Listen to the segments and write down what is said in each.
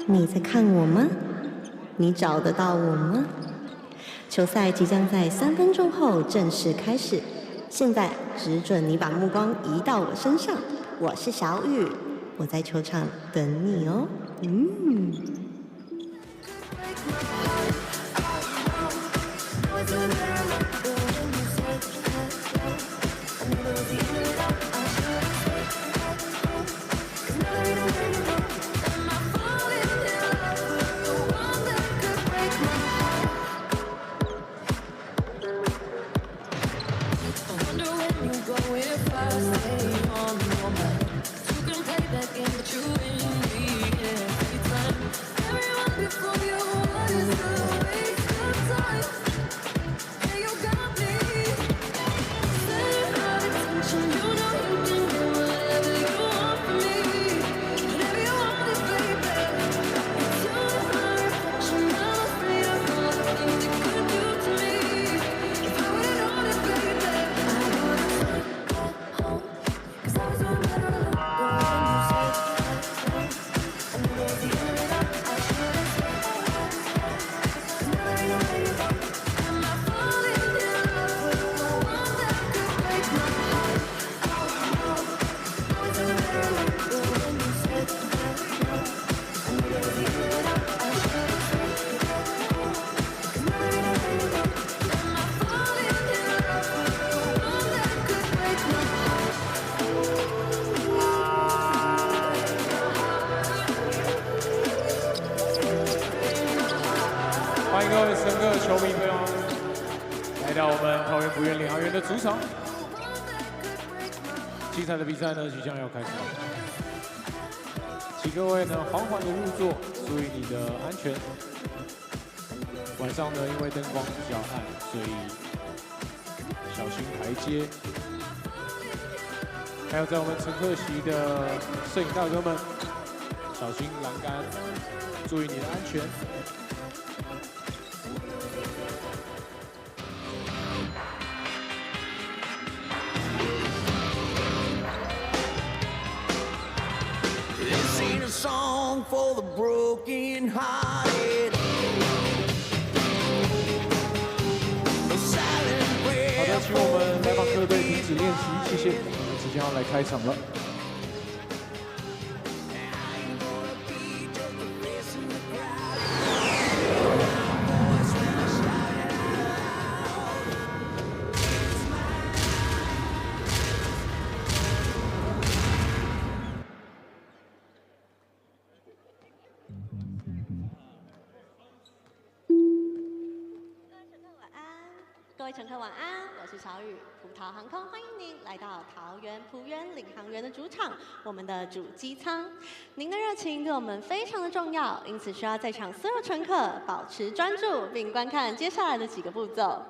你在看我吗？你找得到我吗？球赛即将在3分钟后正式开始，现在只准你把目光移到我身上。我是小雨，我在球场等你哦。欢迎各位乘客、球迷朋友来到我们桃园璞园领航员的主场。精彩的比赛呢，即将要开始了，请各位呢缓缓的入座，注意你的安全。晚上呢，因为灯光比较暗，所以小心台阶。还有在我们乘客席的摄影大哥们，小心栏杆，注意你的安全。Song for the broken hearted. 好的，请我们来访客队停止练习，谢谢。我们即将要来开场了。各位乘客晚安，我是小雨。葡萄航空欢迎您来到桃园璞园领航员的主场，我们的主机舱。您的热情对我们非常的重要，因此需要在场所有乘客保持专注，并观看接下来的几个步骤。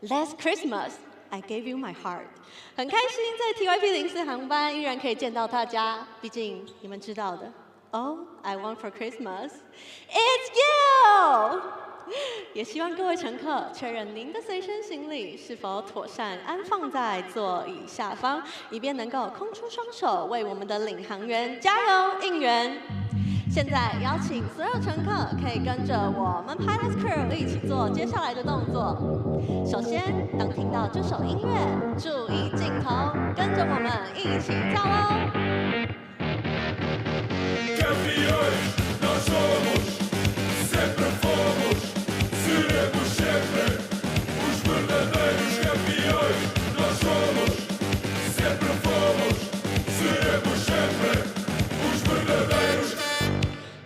Last Christmas, I gave you my heart。很开心在 TYP04航班依然可以见到大家，毕竟你们知道的。All I want for Christmas, it's you。也希望各位乘客确认您的随身行李是否妥善安放在座椅下方，以便能够空出双手为我们的领航员加油应援。现在邀请所有乘客可以跟着我们 Pilots Crew 一起做接下来的动作。首先，当听到这首音乐，注意镜头，跟着我们一起跳哦。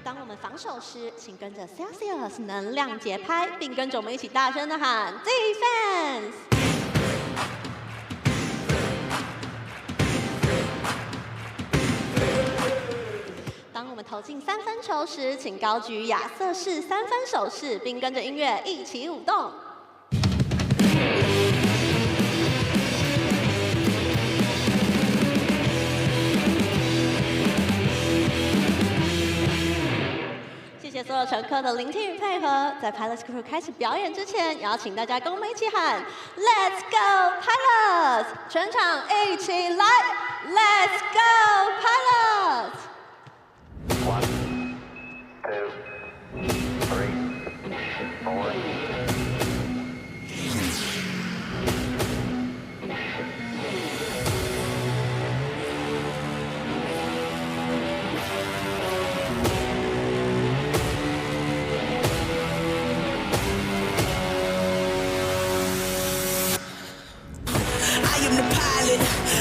当我们防守时，请跟着 Celsius 能量节拍，并跟着我们一起大声的喊 Defense。当我们投进3分球时，请高举亚瑟士3分手势，并跟着音乐一起舞动。谢谢所有乘客的聆听与配合。在 Pilots Crew 开始表演之前，邀请大家跟我们一起喊 Let's go Pilots！ 全场一起来 Let's go Pilots！ 1, 2, 3, 4.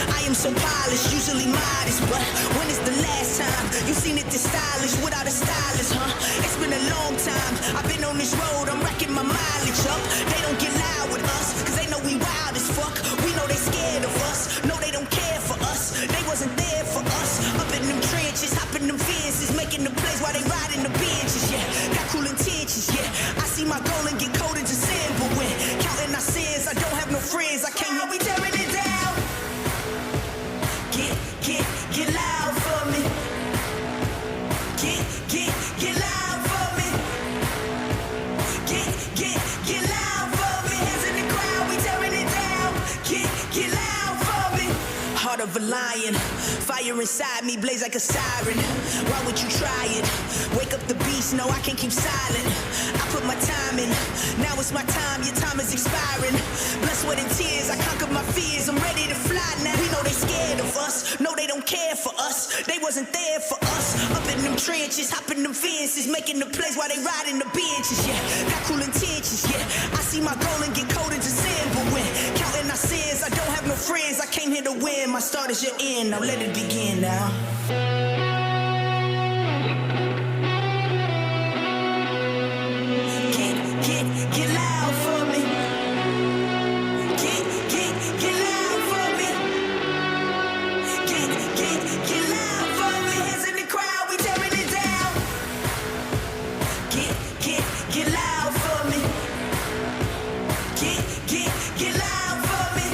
I am so polished, usually modest, but when is the last time you seen it this stylish without a stylist, huh? It's been a long time, I've been on this road, I'm racking my mileage up. They don't get loud with us, cause they know we wild as fuck. We know they scared of us, no they don't care for us. They wasn't there for us, up in them trenches, hopping them fences, making the plays while they riding the benches, yeah. Got cool intentions, yeah. I see my goal and get coded to sin, but when counting our sins, I don't have no friends, I can't help we tearing it down. Get loud for me. Get loud for me. Get loud for me. Hands in the crowd, we tearing it down. Get loud for me. Heart of a lion, fire inside me blaze like a siren. Why would you try it? Wake up the beast, no I can't keep silent. I put my time in, now it's my time, your time is expiring. Blood, sweat and tears, I conquered my fears, I'm ready to fly now. We know they scared of us, no they don't care for us. They wasn't there for us, up in them trenches, hopping them fences, making the plays while they riding the benches, yeah. Got cool intentions, yeah. I see my goal and get coded to sin, but when counting our sins, I don't have no friends, I came here to win. My start is your end, now let it begin now. Get loud for me. Get loud for me. Get loud for me. Hands in the crowd, we tearing it down. Get loud for me. Get loud for me.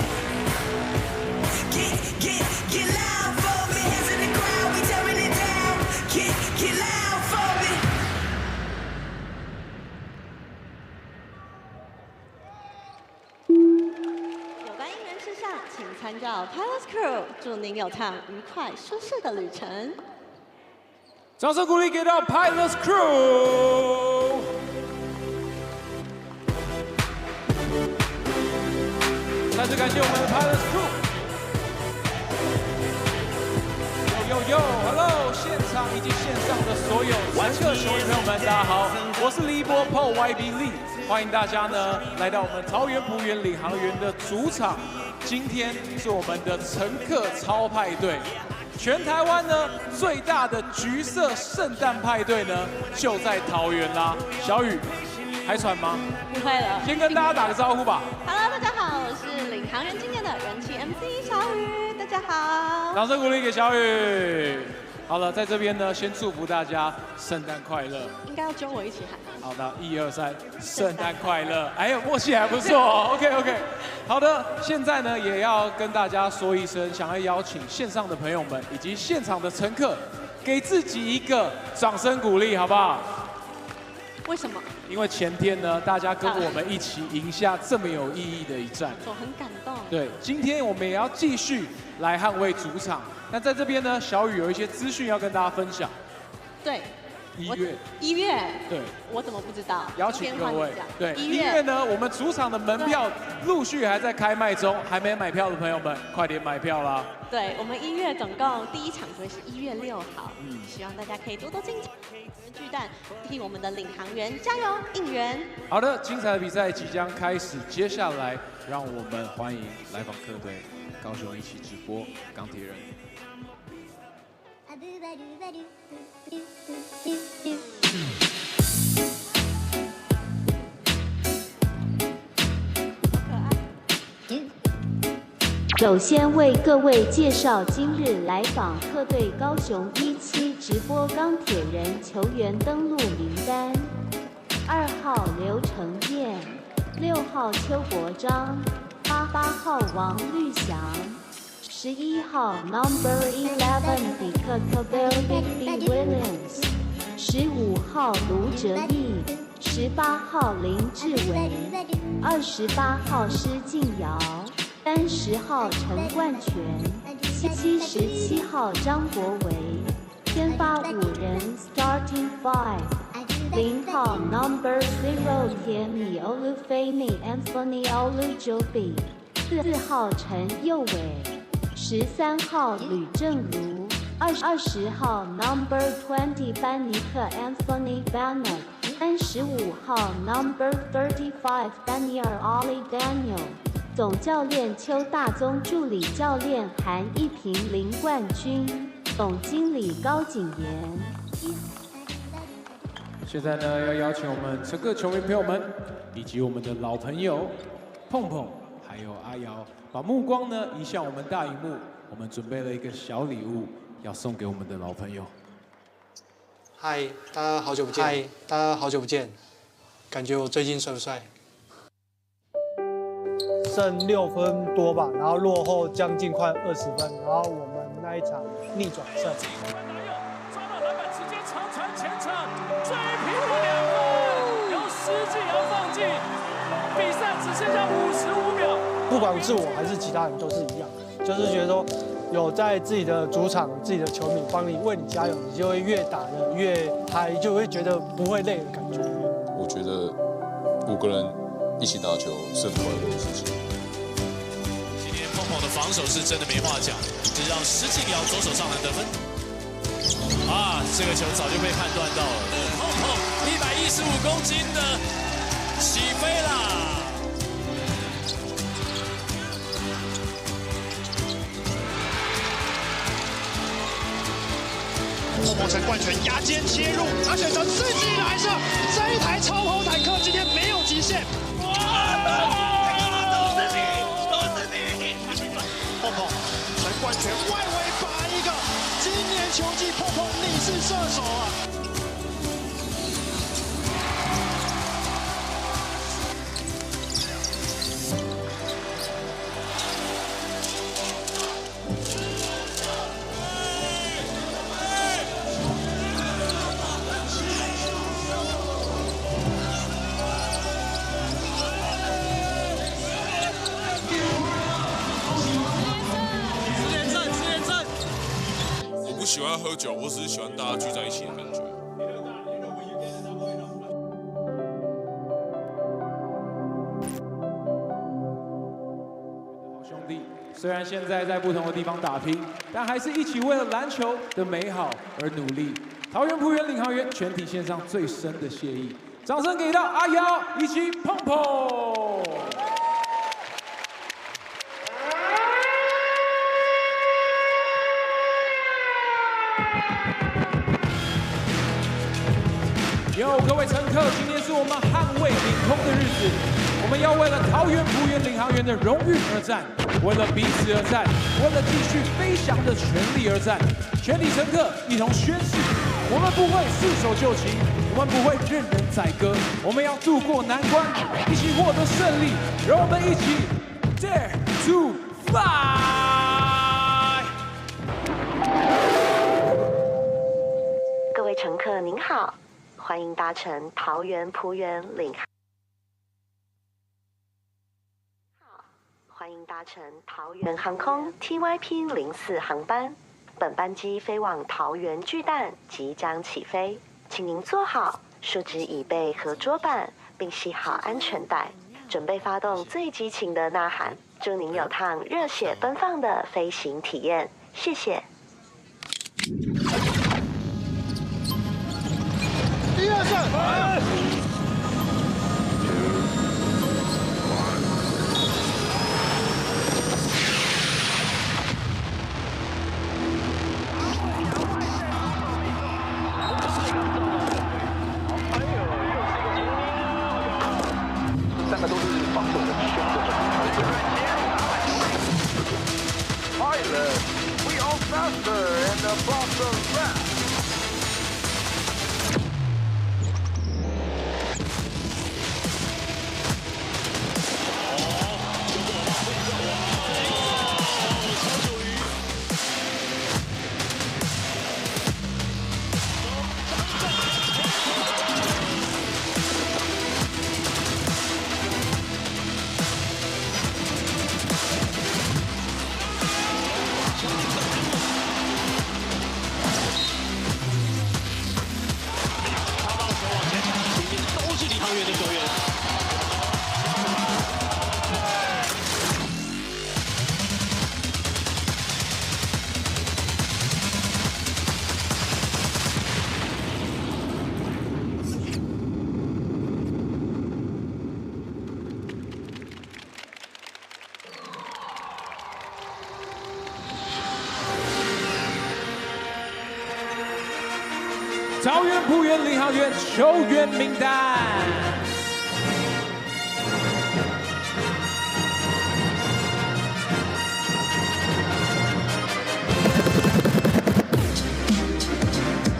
Get loud for me. Hands in the crowd, we tearing it down. Get loud for me. 有关应援事项，请参照 Pilots Crew。祝您有趟愉快舒适的旅程。掌声鼓励给到 Pilots Crew。再次感谢我们的 Pilots Crew。Hello， 现场以及线上的所有玩客球迷朋友们，大家好，我是李波 PLEAGUE， 欢迎大家呢来到我们桃园璞园领航员的主场。今天是我们的乘客超派对，全台湾呢最大的橘色圣诞派对呢就在桃园啦。小雨，还喘吗？不会了，先跟大家打个招呼吧。Hello， 大家好，我是领航员今年的人气 MC 小雨，大家好。掌声鼓励给小雨。好了，在这边呢，先祝福大家圣诞快乐。应该要揪我一起喊。好的，1、2、3，圣诞快乐！哎呦，默契还不错哦。OK。好的，现在呢也要跟大家说一声，想要邀请线上的朋友们以及现场的乘客，给自己一个掌声鼓励，好不好？为什么？因为前天呢，大家跟我们一起赢下这么有意义的一战，我很感动。对，今天我们也要继续来捍卫主场。那在这边呢，小雨有一些资讯要跟大家分享。对，1月，对，我怎么不知道？邀请各位，对，1月呢，我们主场的门票陆续还在开卖中，还没买票的朋友们，快点买票啦！对，我们1月总共第一场会是1月6号，希望大家可以多多进场，巨蛋替我们的领航员加油应援。好的，精彩的比赛即将开始，接下来让我们欢迎来访客队高雄一起直播钢铁人。首先为各位介绍今日来访客队高雄17直播钢铁人球员登录名单：2号刘承彦，6号邱国章，8号王绿翔，11号 Number 11 Big Williams，15号卢哲义，18号林志伟，28号施晋尧，30号陈冠全，77号张国维。先发5人 Starting 5，0号 Number 0 Tierney Olufemi Anthony Olujobi，4号陈佑伟，13号吕正如，20号 Number 20班尼克 Anthony Bennett，35号 Number 35 Daniel Ollie Daniel。总教练邱大宗，助理教练韩一平、林冠军，总经理高景言。现在呢，要邀请我们乘客球迷朋友们，以及我们的老朋友碰碰，还有阿瑶，把目光呢移向我们大荧幕，我们准备了一个小礼物，要送给我们的老朋友。嗨，大家好久不见。嗨，大家好久不见。感觉我最近帅不帅？剩6分多吧，然后落后将近快20分，然后我们那一场逆转胜。抓到篮板，直接长传前场，追平了2分，由施晋尧放进，比赛只剩下55秒。不管是我还是其他人都是一样，就是觉得说有在自己的主场、自己的球迷帮你为你加油，你就会越打得越嗨，就会觉得不会累的感觉。我觉得5个人一起打球是很快乐的事情。今天碰碰的防守是真的没话讲，这让施晋尧左手上篮得分。这个球早就被判断到了。碰碰115公斤的起飞啦！碰碰陈冠全压肩切入，他选择自己来上，这一台超跑坦克今天没有极限。碰碰陈冠全外围拔一个，今年球季碰碰你是射手啊！不喜欢喝酒，我只是喜欢大家聚在一起的感觉。好兄弟，虽然现在在不同的地方打拼，但还是一起为了篮球的美好而努力。桃园璞园领航员全体献上最深的谢意，掌声给到阿瑶以及碰碰。各位乘客，今天是我们捍卫领空的日子，我们要为了桃园璞园领航员的荣誉而战，为了彼此而战，为了继续飞翔的权利而战。全体乘客一同宣誓，我们不会束手就擒，我们不会任人宰割，我们要渡过难关，一起获得胜利。让我们一起 Dare to Fly！ 各位乘客您好。欢迎搭乘桃园璞园领航。欢迎搭乘桃园航空 TYP04航班，本班机飞往桃园巨蛋即将起飞，请您坐好，竖直椅背和桌板，并系好安全带，准备发动最激情的呐喊。祝您有趟热血奔放的飞行体验，谢谢。1、2、3，3个都是防守的凶的Pilot, we all faster and above the rest. 桃园璞园领航员球员名单。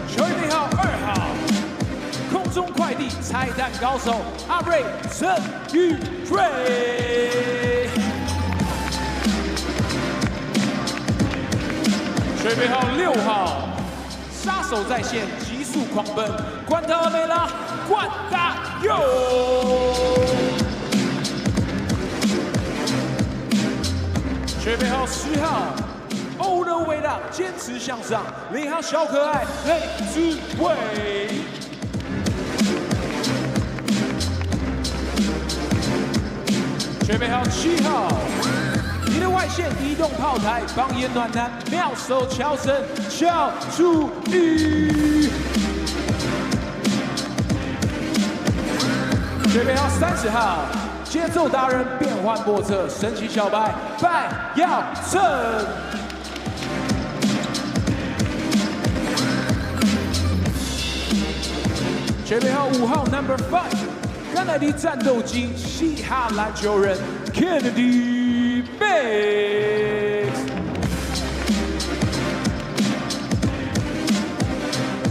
球员编号2号，空中快递拆弹高手阿瑞陈宇瑞。球员编号6号。 杀手在线，急速狂奔，关塔梅拉，关大佑。球员编号10号，欧的味道，坚持向上，领航小可爱黑子伟。球员编号7号。 你的外线移动炮台，帮眼暖男，妙手乔神，乔楚瑜。球员编号30号，节奏达人，变幻莫测，神奇小白，拜耀正。球员编号5号 ，Number 5， 甘乃迪战斗机，嘻哈篮球人 ，Kennedy。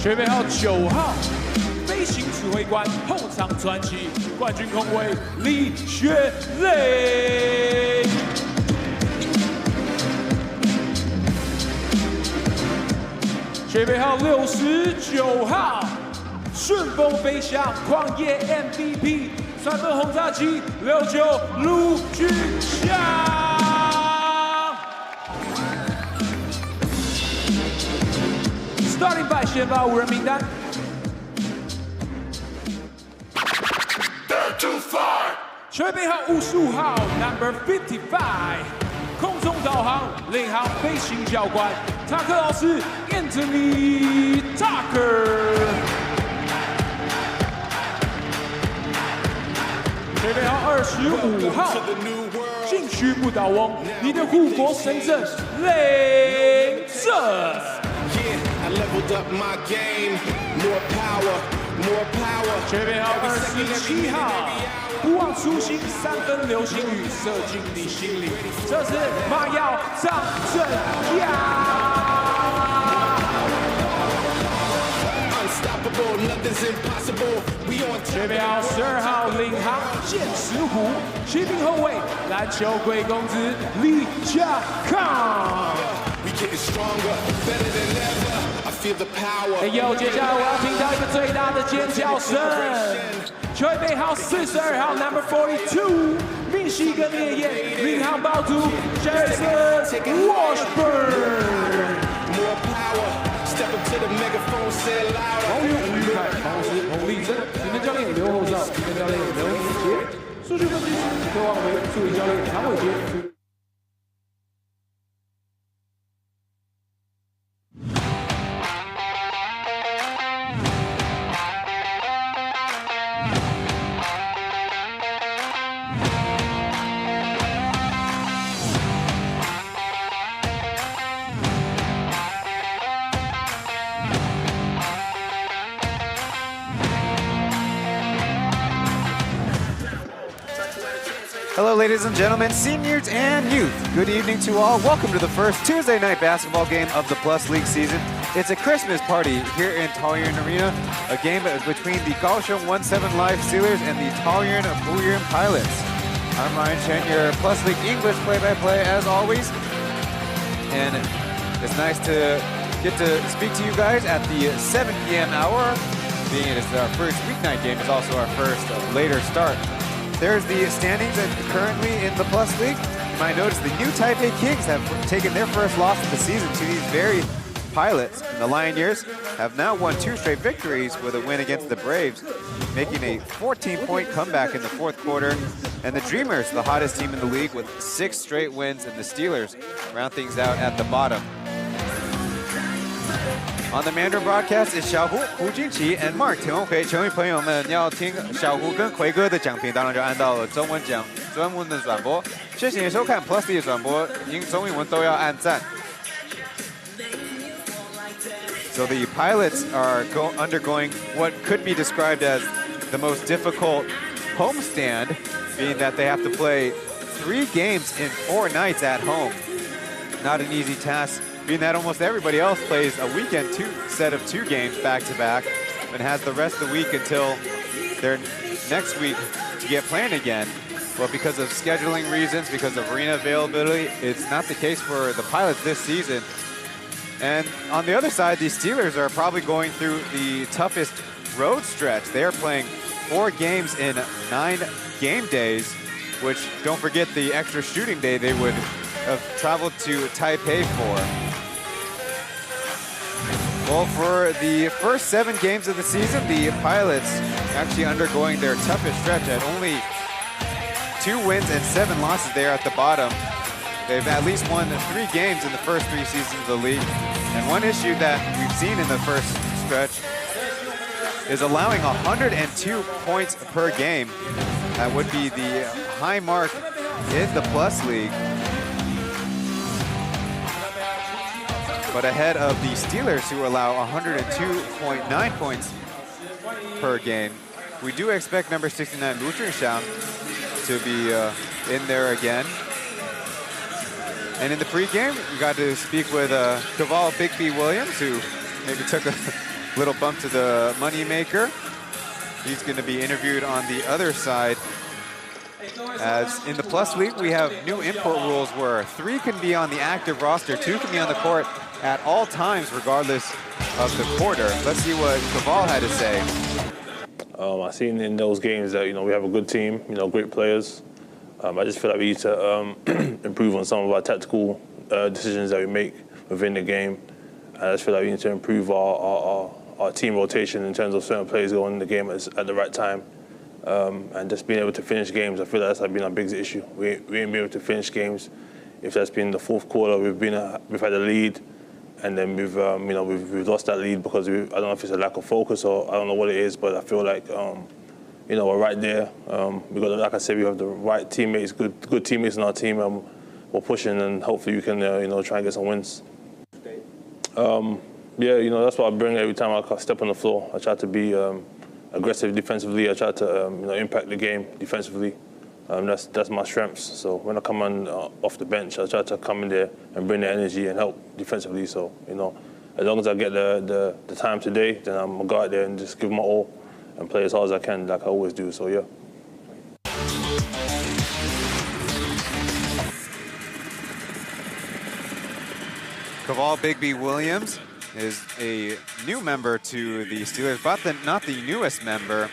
球员编号9号，飞行指挥官，后场传奇，冠军控卫李学磊。球员编号69号，顺风飞翔，旷野 MVP。 3分轰炸机69陆军翔。Starting by 先发5人名单。球员编号55号 ，Number 55， 空中导航领航飞行教官塔克老师 Anthony Tucker。 球员编号25号，禁区不倒翁，你的护国神阵雷震。球员编号27号，不忘初心，3分流星雨射进你心里，这是马耀张镇阳。 球员编号12号领航剑石虎，骑兵后卫篮球贵公子李家康。哎呦，接下来我要听到一个最大的尖叫声！球员编号42号 ，Number 42， 密西根烈焰领航暴徒 Jason Washburn。 桃园5愉快，防守师彭立珍，体能教练刘厚少，体能教练刘明杰，数据分析师柯望维，助理教练唐伟杰。 Hello, ladies and gentlemen, seniors and youth. Good evening to all. Welcome to the first Tuesday night basketball game of the Plus League season. It's a Christmas party here in Taoyuan Arena, a game between the Kaohsiung 1-7 Live Steelers and the Taoyuan Pauian Pilots. I'm Ryan Chen, your Plus League English play-by-play as always. And it's nice to get to speak to you guys at the 7 p.m. hour. Being it is our first weeknight game, it's also our first later start. There's the standings currently in the Plus League. You might notice the new Taipei Kings have taken their first loss of the season to these very Pilots. And the Lioneers have now won 2 straight victories with a win against the Braves, making a 14-point comeback in the 4th quarter. And the Dreamers, the hottest team in the league, with 6 straight wins, and the Steelers round things out at the bottom. On the Mandarin broadcast is 小胡、胡金奇 and Mark 田文奎。球迷朋友们要听小胡跟奎哥的讲评，当然就按到了中文的转播。谢谢你收看 Plus 的转播，中英文都要按赞。So the Pilots are undergoing what could be described as the most difficult homestand, being that they have to play 3 games in 4 nights at home. Not an easy task, being that almost everybody else plays a weekend set of 2 games back-to-back and has the rest of the week until their next week to get playing again. But because of scheduling reasons, because of arena availability, it's not the case for the Pilots this season. And on the other side, the Steelers are probably going through the toughest road stretch. They are playing 4 games in 9 game days, which, don't forget the extra shooting day they would have traveled to Taipei for. Well, for the first 7 games of the season, the Pilots actually undergoing their toughest stretch at only 2 wins and 7 losses there at the bottom. They've at least won 3 games in the first 3 seasons of the league. And one issue that we've seen in the first stretch is allowing 102 points per game. That would be the high mark in the Plus League. But ahead of the Steelers, who allow 102.9 points per game. We do expect number 69, Lu Junxiang, to be in there again. And in the pregame, we got to speak with Kaval Big B Williams, who maybe took a little bump to the moneymaker. He's going to be interviewed on the other side. As in the Plus League, we have new import rules where 3 can be on the active roster, 2 can be on the court at all times, regardless of the quarter. Let's see what Kaval had to say. I seen in those games that, we have a good team, great players. I just feel like we need to improve on some of our tactical decisions that we make within the game. I just feel like we need to improve our team rotation in terms of certain players going in the game at the right time. And just being able to finish games, I feel like that's been our biggest issue. We ain't been able to finish games. If that's been the 4th quarter, we've had a lead, and then we've lost that lead because I don't know if it's a lack of focus or I don't know what it is, but I feel like we're right there. We got, like I said, we have the right teammates, good teammates in our team. We're pushing, and hopefully we can try and get some wins. Yeah, that's what I bring every time I step on the floor. I try to be aggressive defensively. I try to impact the game defensively. That's my strengths. So when I come on off the bench, I try to come in there and bring the energy and help defensively. So as long as I get the time today, then I'm gonna go out there and just give my all and play as hard as I can, like I always do. So yeah. Kaval Big B Williams is a new member to the Steelers, but not the newest member.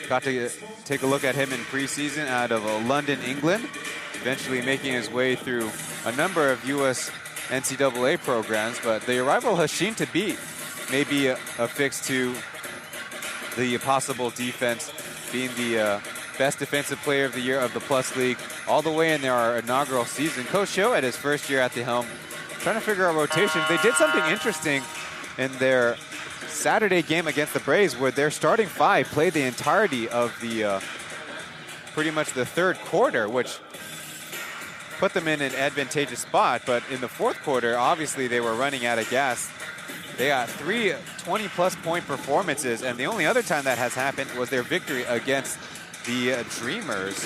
Got to take a look at him in preseason out of London, England, eventually making his way through a number of U.S. NCAA programs, but the arrival of Hashin to beat may be a fix to the possible defense, being the best defensive player of the year of the Plus League all the way in their inaugural season. Coach Cho at his first year at the helm, trying to figure out rotations. They did something interesting in their Saturday game against the Braves, where their starting 5 played the entirety of the pretty much the 3rd quarter, which put them in an advantageous spot. But in the 4th quarter, obviously they were running out of gas. They got 3 20-plus point performances, and the only other time that has happened was their victory against the Dreamers.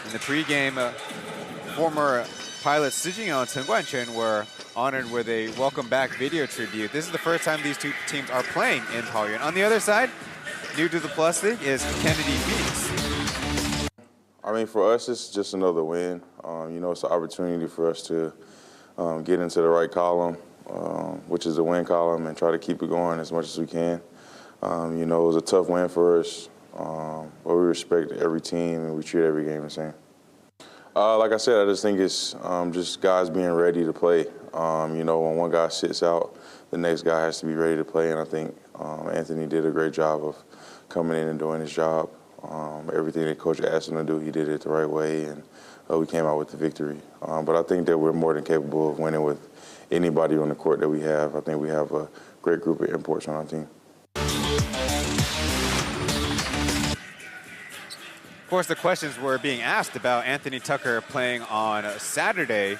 In the pregame, former pilots Sijingyou and Chen Guanchen were honored with a welcome back video tribute. This is the first time these 2 teams are playing in Taoyuan. On the other side, new to the Plus League is Kennedy Meeks. I mean, for us, it's just another win. It's an opportunity for us to get into the right column, which is the win column, and try to keep it going as much as we can. It was a tough win for us, but we respect every team and we treat every game the same. Like I said, I just think it's just guys being ready to play. When one guy sits out, the next guy has to be ready to play, and I think Anthony did a great job of coming in and doing his job. Everything that Coach asked him to do, he did it the right way, and we came out with the victory. But I think that we're more than capable of winning with anybody on the court that we have. I think we have a great group of imports on our team. Of course, the questions were being asked about Anthony Tucker playing on Saturday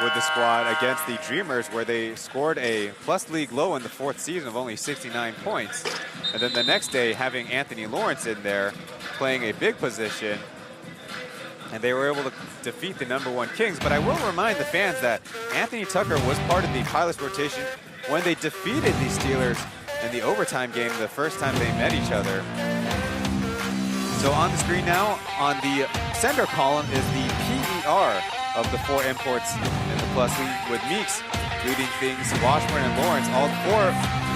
with the squad against the Dreamers, where they scored a plus league low in the 4th season of only 69 points. And then the next day, having Anthony Lawrence in there, playing a big position, and they were able to defeat the #1 Kings. But I will remind the fans that Anthony Tucker was part of the Pilots rotation when they defeated the Steelers in the overtime game the first time they met each other. So on the screen now, on the center column is the PER of the 4 imports in the Plus League, with Meeks leading things, Washburn and Lawrence,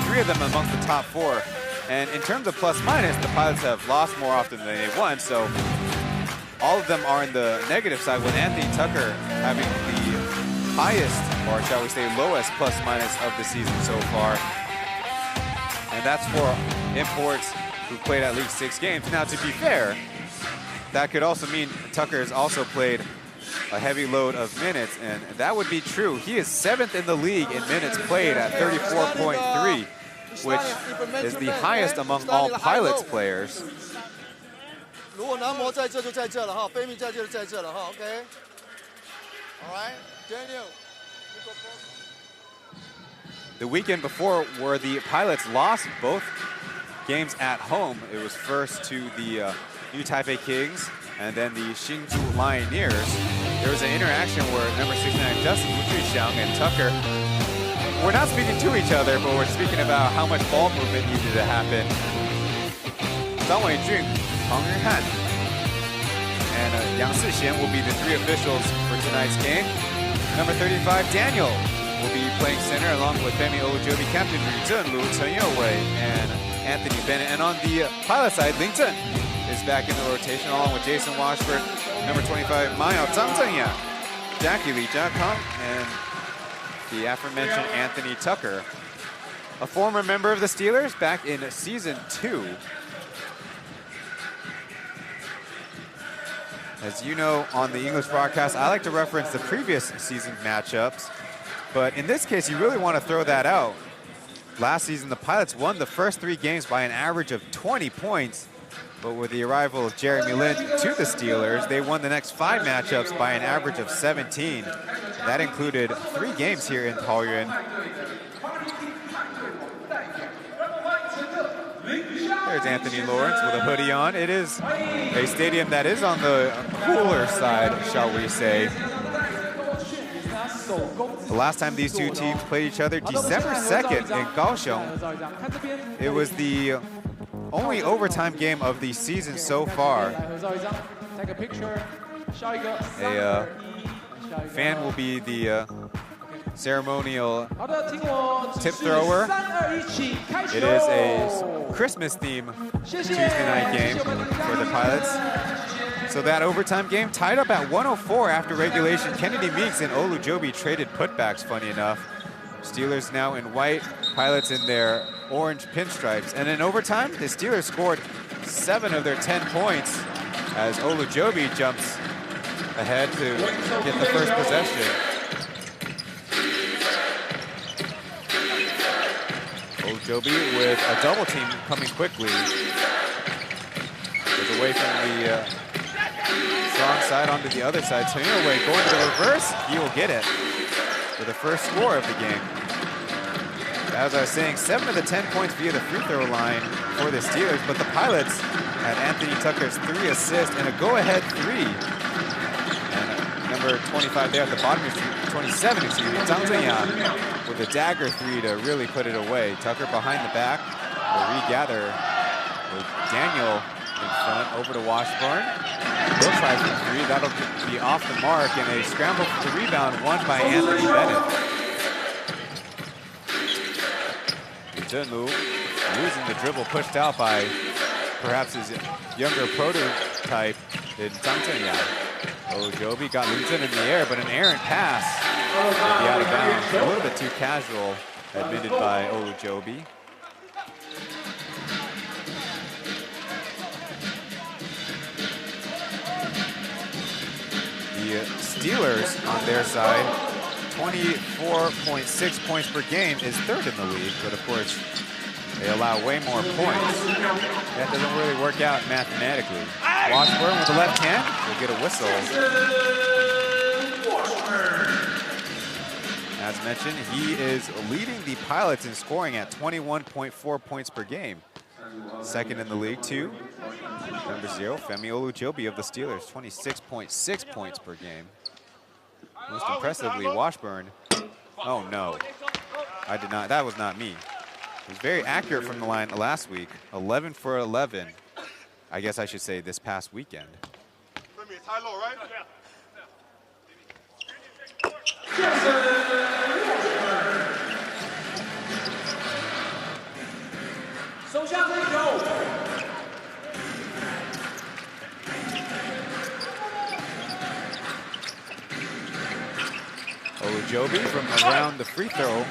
three of them amongst the top 4. And in terms of plus minus, the Pilots have lost more often than they won, so all of them are in the negative side, with Anthony Tucker having the highest, or shall we say lowest, plus minus of the season so far. And that's for imports who played at least 6 games. Now, to be fair, that could also mean Tucker has also played a heavy load of minutes, and that would be true. He is 7th in the league in minutes played at 34.3, which is the highest among all Pilots players. 如果男模在这就在这了哈，非命在这就在这了哈 ，OK。All right, Daniel. The weekend before, where the Pilots lost both games at home, it was first to the New Taipei Kings and then the Hsinchu Lioneers. There was an interaction where number 69 Justin Wu and Tucker were not speaking to each other, but we're speaking about how much ball movement needed to happen. Zhang Weijun, Peng Yuhan, and Yang Sixian will be the 3 officials for tonight's game. Number 35, Daniel, will be playing center along with Femi Olujobi, captain Yu Zhenlu, Chen Youwei, and Anthony Bennett. And on the Pilot side, Ling Zhen is back in the rotation along with Jason Washburn, number 25, Mao Zhang Zhengya, Jackie Lee, Jack Hong, and the aforementioned Anthony Tucker, a former member of the Steelers back in season 2. As you know, on the English broadcast, I like to reference the previous season matchups, but in this case, you really want to throw that out. Last season, the Pilots won the first 3 games by an average of 20 points, but with the arrival of Jeremy Lin to the Steelers, they won the next 5 matchups by an average of 17. That included 3 games here in Taoyuan. There's Anthony Lawrence with a hoodie on. It is a stadium that is on the cooler side, shall we say. The last time these two teams played each other, December 2nd in Kaohsiung. It was the only overtime game of the season so far. A fan will be the ceremonial tip thrower. It is a Christmas theme Tuesday night game for the Pilots. So that overtime game tied up at 104 after regulation. Kennedy Meeks and Olujobi traded putbacks, funny enough. Steelers now in white, Pilots in their orange pinstripes. And in overtime, the Steelers scored 7 of their 10 points as Olujobi jumps ahead to get the first possession. Olujobi with a double team coming quickly. Goes away from the strong side onto the other side. Chen Youwei going to the reverse. He will get it for the first score of the game. As I was saying, 7 of the 10 points via the free throw line for the Steelers, but the Pilots had Anthony Tucker's 3 assists and a go-ahead 3. And number 25 there at the bottom, 27, excuse me, Zhang Zhengya with a dagger 3 to really put it away. Tucker behind the back will regather with Daniel in front, over to Washburn. He'll try for 3, that'll be off the mark, and a scramble for the rebound won by Anthony Bennett. Zhenlu losing the dribble, pushed out by perhaps his younger prototype in Zhang Zhengya. Olujobi got Lu Zhen in the air, but an errant pass would be out of bounds. A little bit too casual, admitted by Olujobi. The Steelers on their side, 24.6 points per game, is 3rd in the league, but of course they allow way more points. That doesn't really work out mathematically. Washburn with the left hand will get a whistle. As mentioned, he is leading the Pilots in scoring at 21.4 points per game. Second in the league, too. Number 0, Femi Olujobi of the Steelers, 26.6 points per game. Most impressively, Washburn. Oh, no. I did not. That was not me. He was very accurate from the line last week. 11 for 11. I guess I should say this past weekend. It's high low, right? Olujobi from around the free throw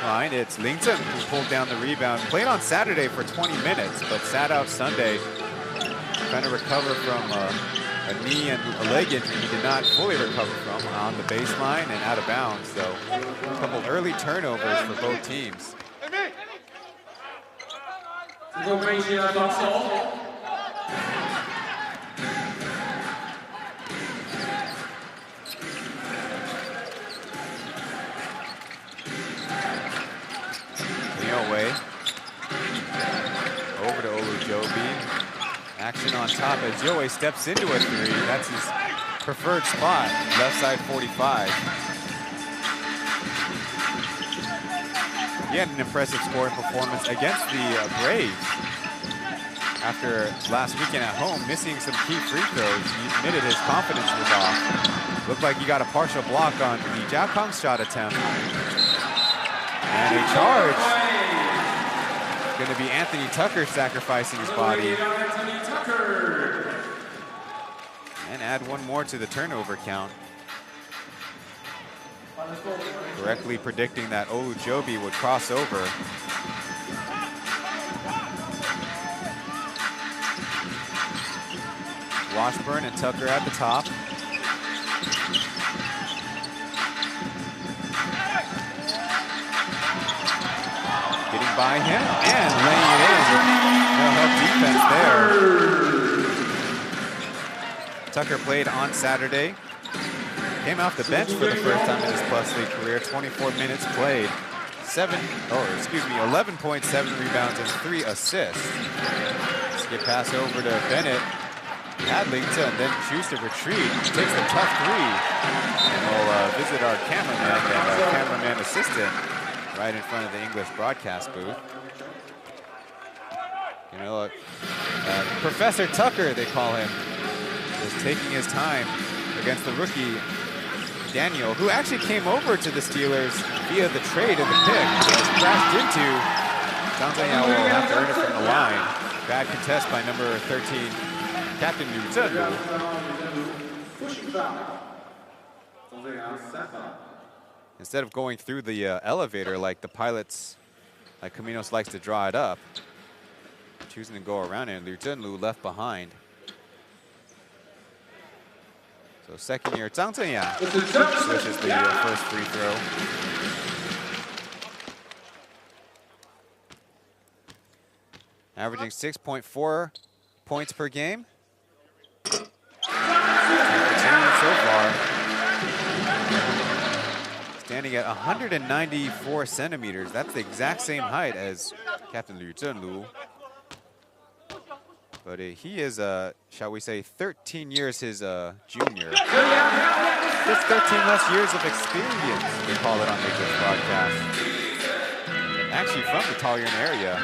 line. It's Ling Chen who pulled down the rebound. Played on Saturday for 20 minutes, but sat out Sunday. Trying to recover from a knee and a leg injury he did not fully recover from on the baseline and out of bounds. So a couple early turnovers for both teams. Way over to Olujobi. Action on top as Yoe steps into a 3. That's his preferred spot, left side 45. He had an impressive scoring performance against the Braves. After last weekend at home, missing some key free throws, he admitted his confidence was off. Looked like he got a partial block on the Jiakong's shot attempt. And a charge. Going to be Anthony Tucker sacrificing his body. And add one more to the turnover count. Correctly predicting that Olujobi would cross over. Washburn and Tucker at the top. Getting by him and laying it in. No help defense there. Tucker played on Saturday. Came off the bench for the first time in his Plus League career. 24 minutes played. 11.7 rebounds and 3 assists. Let's get pass over to Bennett. Hadlington and then choose to retreat. Takes the tough 3. And we'll visit our cameraman and our cameraman assistant right in front of the English broadcast booth. You know, Professor Tucker, they call him, is taking his time against the rookie Daniel, who actually came over to the Steelers via the trade and the pick. He just crashed into. Sounds like now we'll have to earn it from the line. Bad contest by number 13, Captain Liu Zhenlu. Instead of going through the elevator like the Pilots, like Caminos likes to draw it up, choosing to go around it, and Liu Zhenlu left behind. So second year, Zhang Zhenyang switches the first free throw. Averaging 6.4 points per game. So far. Standing at 194 centimeters. That's the exact same height as Captain Liu Zhenlu. But he is, shall we say, 13 years his junior. Just 13 less years of experience, they call it on the English broadcast. Actually from the Taoyuan area,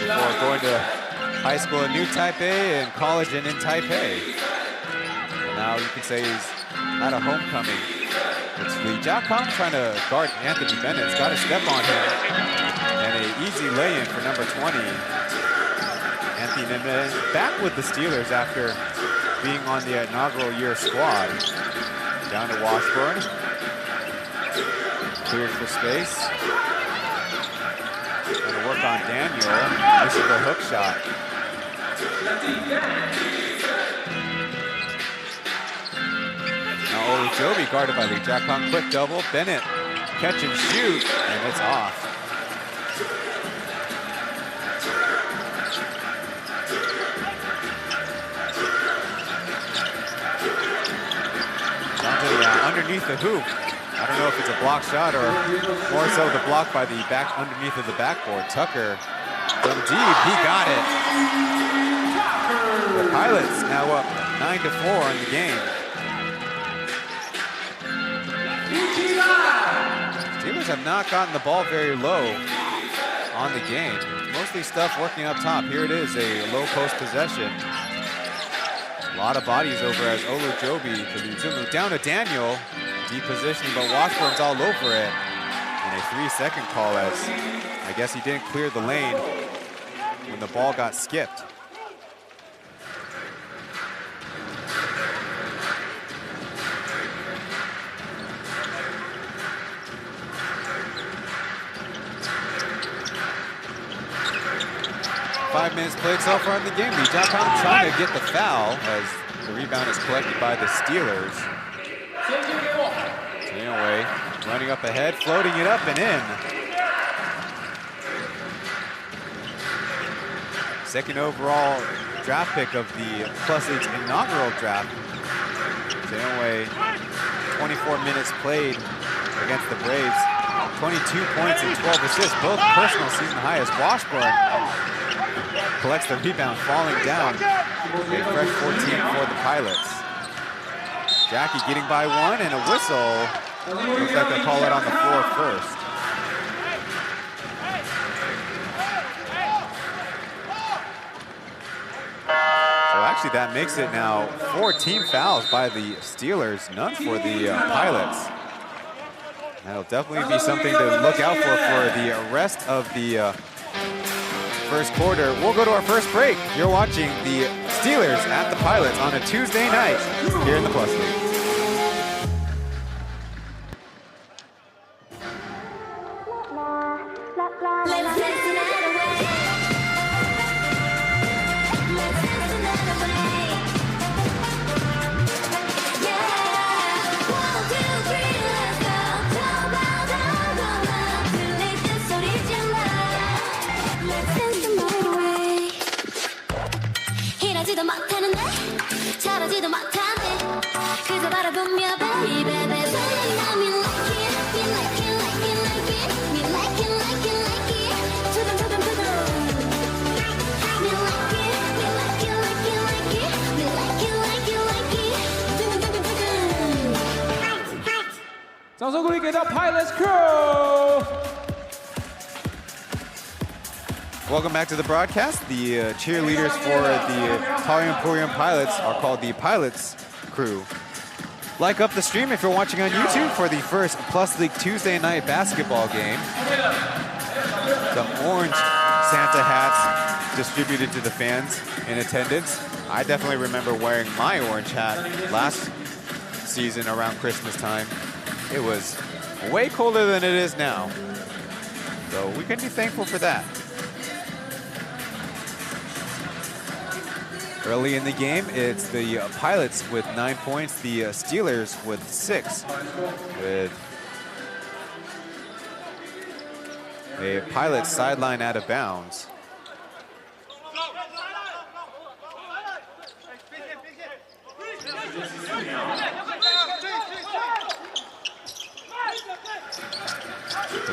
before going to high school in New Taipei and college in Taipei. And now you can say he's at a homecoming. It's Li Jiakong trying to guard Anthony Bennett. He's got to step on him. And an easy lay-in for number 20. Anthony Bennett back with the Steelers after being on the inaugural year squad. Down to Washburn. Cleared for space. Going to work on Daniel. Misses the hook shot. Now Olujobi guarded by Li Jiakong. Quick double. Bennett catch and shoot, and it's off. Underneath the hoop. I don't know if it's a block shot or more so the block by the back underneath of the backboard. Tucker from deep, he got it. The Pilots now up 9-4 in the game. Steelers have not gotten the ball very low on the game. Mostly stuff working up top. Here it is, a low post possession. A lot of bodies over as Olujobi to Lutumu. Down to Daniel. Deep positioning, but Washburn's all over it. And a 3-second call as I guess he didn't clear the lane when the ball got skipped. Five minutes played so far in the game. Lee.com trying to get the foul as the rebound is collected by the Steelers. Away, running up ahead, floating it up and in. Second overall draft pick of the Plus League's inaugural draft. Away, 24 minutes played against the Braves. 22 points and 12 assists, both personal season highest. Washburn collects the rebound, falling down. A fresh 14 for the Pilots. Jackie getting by one and a whistle. Looks like they'll call it on the floor first. So actually that makes it now 4 team fouls by the Steelers, none for the Pilots. That'll definitely be something to look out for the rest of the first quarter. We'll go to our first break. You're watching the Steelers at the Pilots on a Tuesday night here in the Plus League. Pilots crew! Welcome back to the broadcast. The cheerleaders for the Taoyuan Pauian Pilots are called the Pilots crew. Like up the stream if you're watching on YouTube for the first Plus League Tuesday night basketball game. Some orange Santa hats distributed to the fans in attendance. I definitely remember wearing my orange hat last season around Christmas time. It was way colder than it is now. So we can be thankful for that. Early in the game, it's the Pilots with 9 points, the Steelers with 6. With a Pilots sideline out of bounds.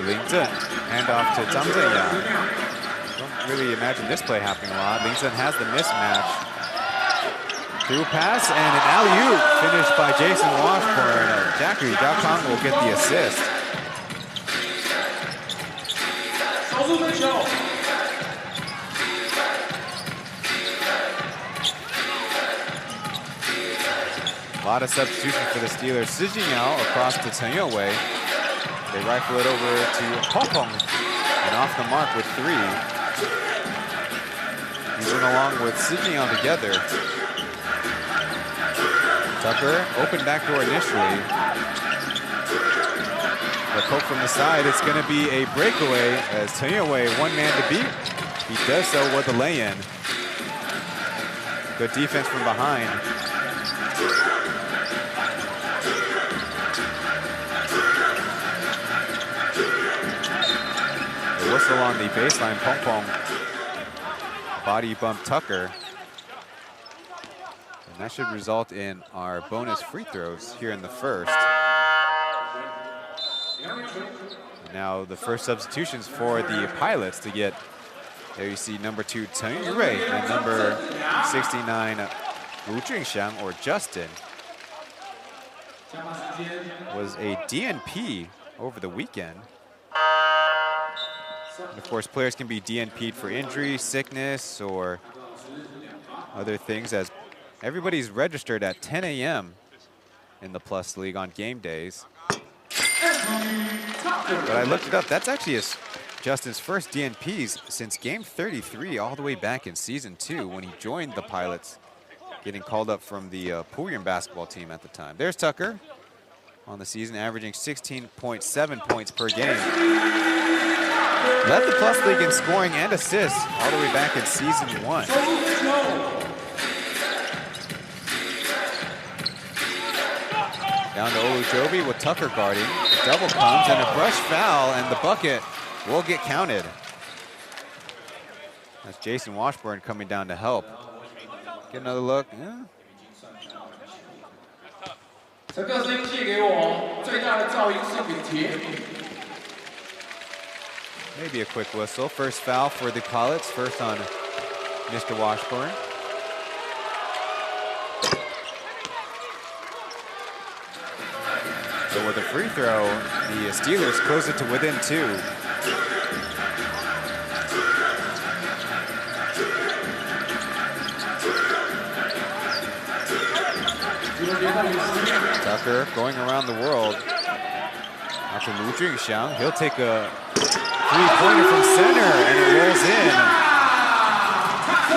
Ling Zhen, handoff to Zhang Zhenyang. Don't really imagine this play happening a lot. Ling Zhen has the mismatch. Through pass and an alley-oop finished by Jason Washburn. Jackie Gaokang will get the assist. A lot of substitution for the Steelers. Si Jinyao across to Chen Yowei. They rifle it over to Pong and off the mark with 3. He's in along with Si Jinyao together. Tucker, open backdoor initially. The poke from the side, it's going to be a breakaway as Chen Yowei, one man to beat. He does so with a lay-in. Good defense from behind. The whistle on the baseline, Pong Pong. Body bump Tucker. And that should result in our bonus free throws here in the first. now the first substitutions for the Pilots to get, there you see number 2, Chen Yurui, and number 69, Lu Junxiang, or Justin, was a DNP over the weekend. And of course, players can be DNP'd for injury, sickness, or other things, as everybody's registered at 10 a.m. in the Plus League on game days. But I looked it up, that's actually Justin's first DNPs since game 33, all the way back in season 2 when he joined the Pilots, getting called up from the Pauian basketball team at the time. There's Tucker on the season, averaging 16.7 points per game. Led the Plus League in scoring and assists all the way back in season 1. Down to Olujobi with Tucker guarding. A double comes and a brush foul, and the bucket will get counted. That's Jason Washburn coming down to help. Get another look. Yeah. Maybe a quick whistle. First foul for the Pilots. First on Mr. Washburn. So with a free throw, the Steelers close it to within 2. Tucker going around the world. Out to Lu Junxiang. He'll take a three-pointer from center, and it rolls in.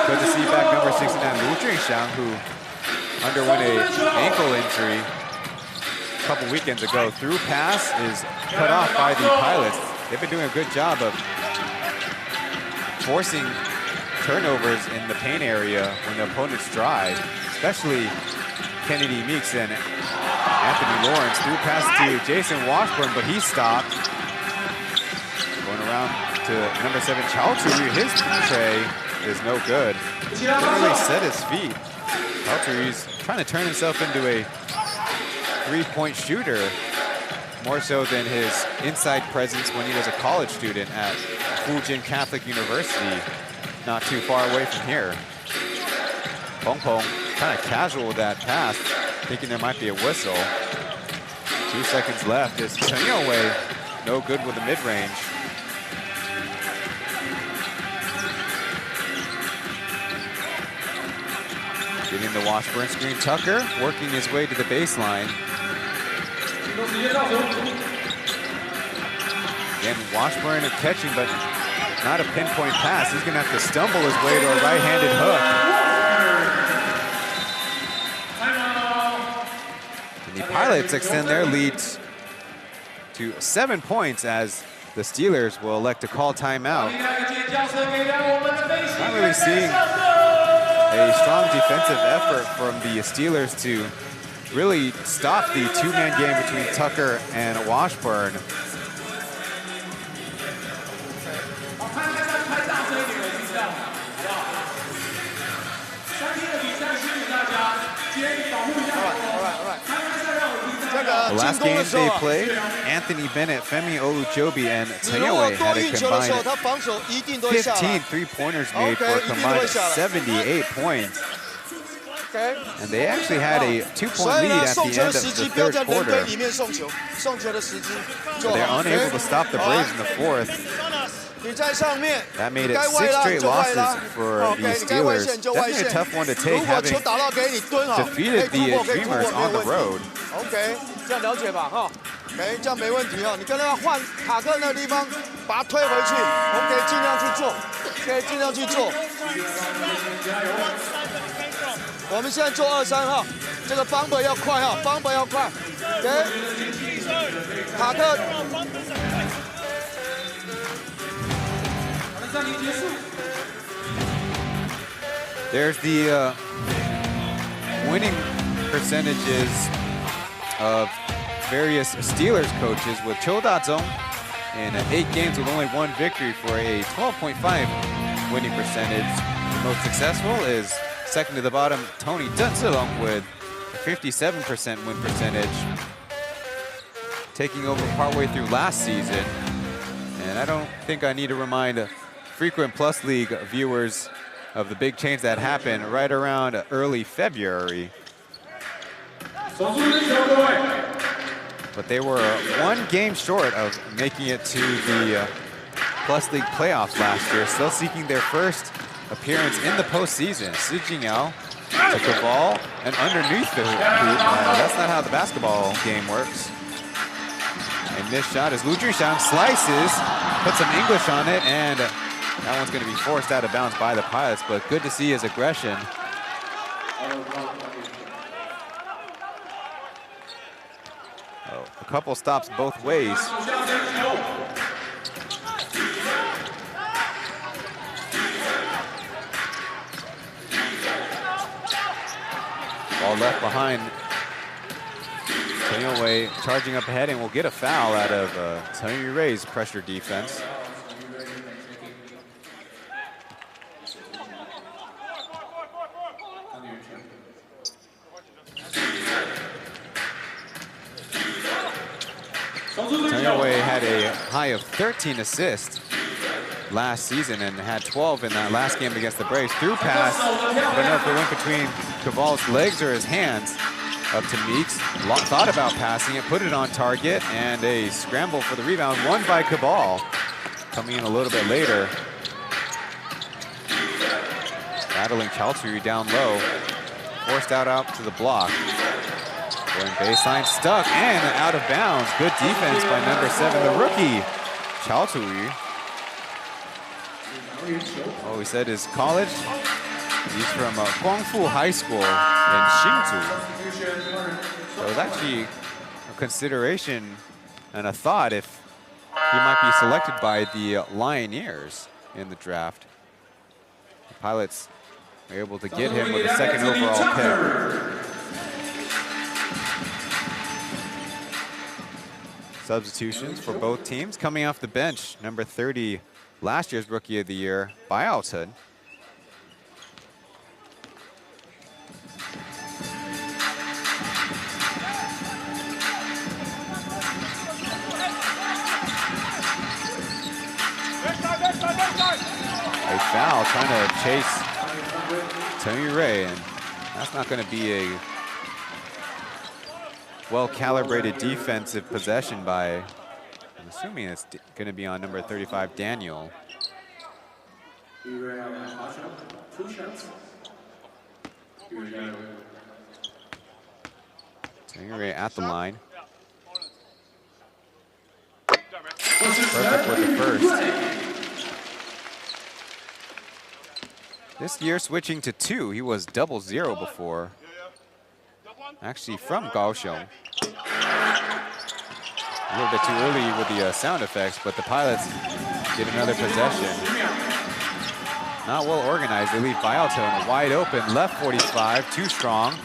Good to see back number 69, Lu Junxiang, who underwent an ankle injury a couple weekends ago. Through pass is cut off by the Pilots. They've been doing a good job of forcing turnovers in the paint area when the opponents drive, especially Kennedy Meeks and Anthony Lawrence. Through pass to Jason Washburn, but he stopped. Going around to number 7, Chao Turi. His tray is no good. Didn't really set his feet. Chao Turi's trying to turn himself into a three-point shooter, more so than his inside presence when he was a college student at Fujian Catholic University, not too far away from here. Pong Pong kind of casual with that pass, thinking there might be a whistle. 2 seconds left. It's Chen Yurui, no good with the mid-range. Getting the Washburn screen. Tucker working his way to the baseline. Again, Washburn catching, but not a pinpoint pass. He's gonna have to stumble his way to a right-handed hook. And the Pilots extend their lead to 7 points as the Steelers will elect to call timeout. Not really seeing a strong defensive effort from the Steelers to really stop the two-man game between Tucker and Washburn. The last games they played, Anthony Bennett, Femi Olujobi, and Chen Yurui had a combined 15 three-pointers made for a combined 78 points. And they actually had a 2-point lead at the end of the third quarter. But they're unable to stop the Braves in the fourth. That made it 6 straight losses for the Steelers. Definitely a tough one to take, having defeated the Dreamers on the road. 这样了解吧，哈。OK， 这样没问题哈。你跟他换塔克那个地方，把他推回去。OK， 尽量去做。OK， 尽量去做。我们现在做2-3号，这个 bumper 要快哈 ，bumper 要快。OK， 塔克。There's the winning percentages of various Steelers coaches, with Cho Da-zong in 8 games with only 1 victory for a 12.5 winning percentage. The most successful is second to the bottom, Tony Dutsilong, with a 57% win percentage, taking over partway through last season. And I don't think I need to remind frequent Plus League viewers of the big change that happened right around early February. But they were 1 game short of making it to the Plus League playoffs last year, still seeking their first appearance in the postseason. Su Jingyao took the ball and underneath the hoop. That's not how the basketball game works. And this shot is Lu Junshan slices, put some English on it, and that one's going to be forced out of bounds by the Pilots, but good to see his aggression. A couple stops both ways. Ball left behind. Taoyuan charging up ahead and will get a foul out of Chen Yurei's pressure defense. Taoyuan had a high of 13 assists last season and had 12 in that last game against the Braves. Through pass, I don't know if it went between Caval's legs or his hands. Up to Meeks, thought about passing it, put it on target, and a scramble for the rebound, won by Cabal. Coming in a little bit later. Battling Chalturi down low, forced out to the block. Going baseline, stuck, and out of bounds. Good defense by number 7, the rookie, Chalturi. Oh, he said his college. He's from Guangfu High School in Hsinchu. So it's actually a consideration and a thought if he might be selected by the Lioneers in the draft. The Pilots are able to get him with a 2nd overall pick. Substitutions for both teams. Coming off the bench, number 30, last year's Rookie of the Year, Pauian. A foul trying to chase Taoyuan, and that's not going to be a well-calibrated defensive possession by, I'm assuming it's going to be on number 35, Daniel. Taoyuan at the line. Perfect with the first. This year switching to 2. He was 0-0 before. Actually from Kaohsiung. A little bit too early with the sound effects, but the Pilots get another possession. Not well organized. They leave Pauian wide open. Left 45, too strong.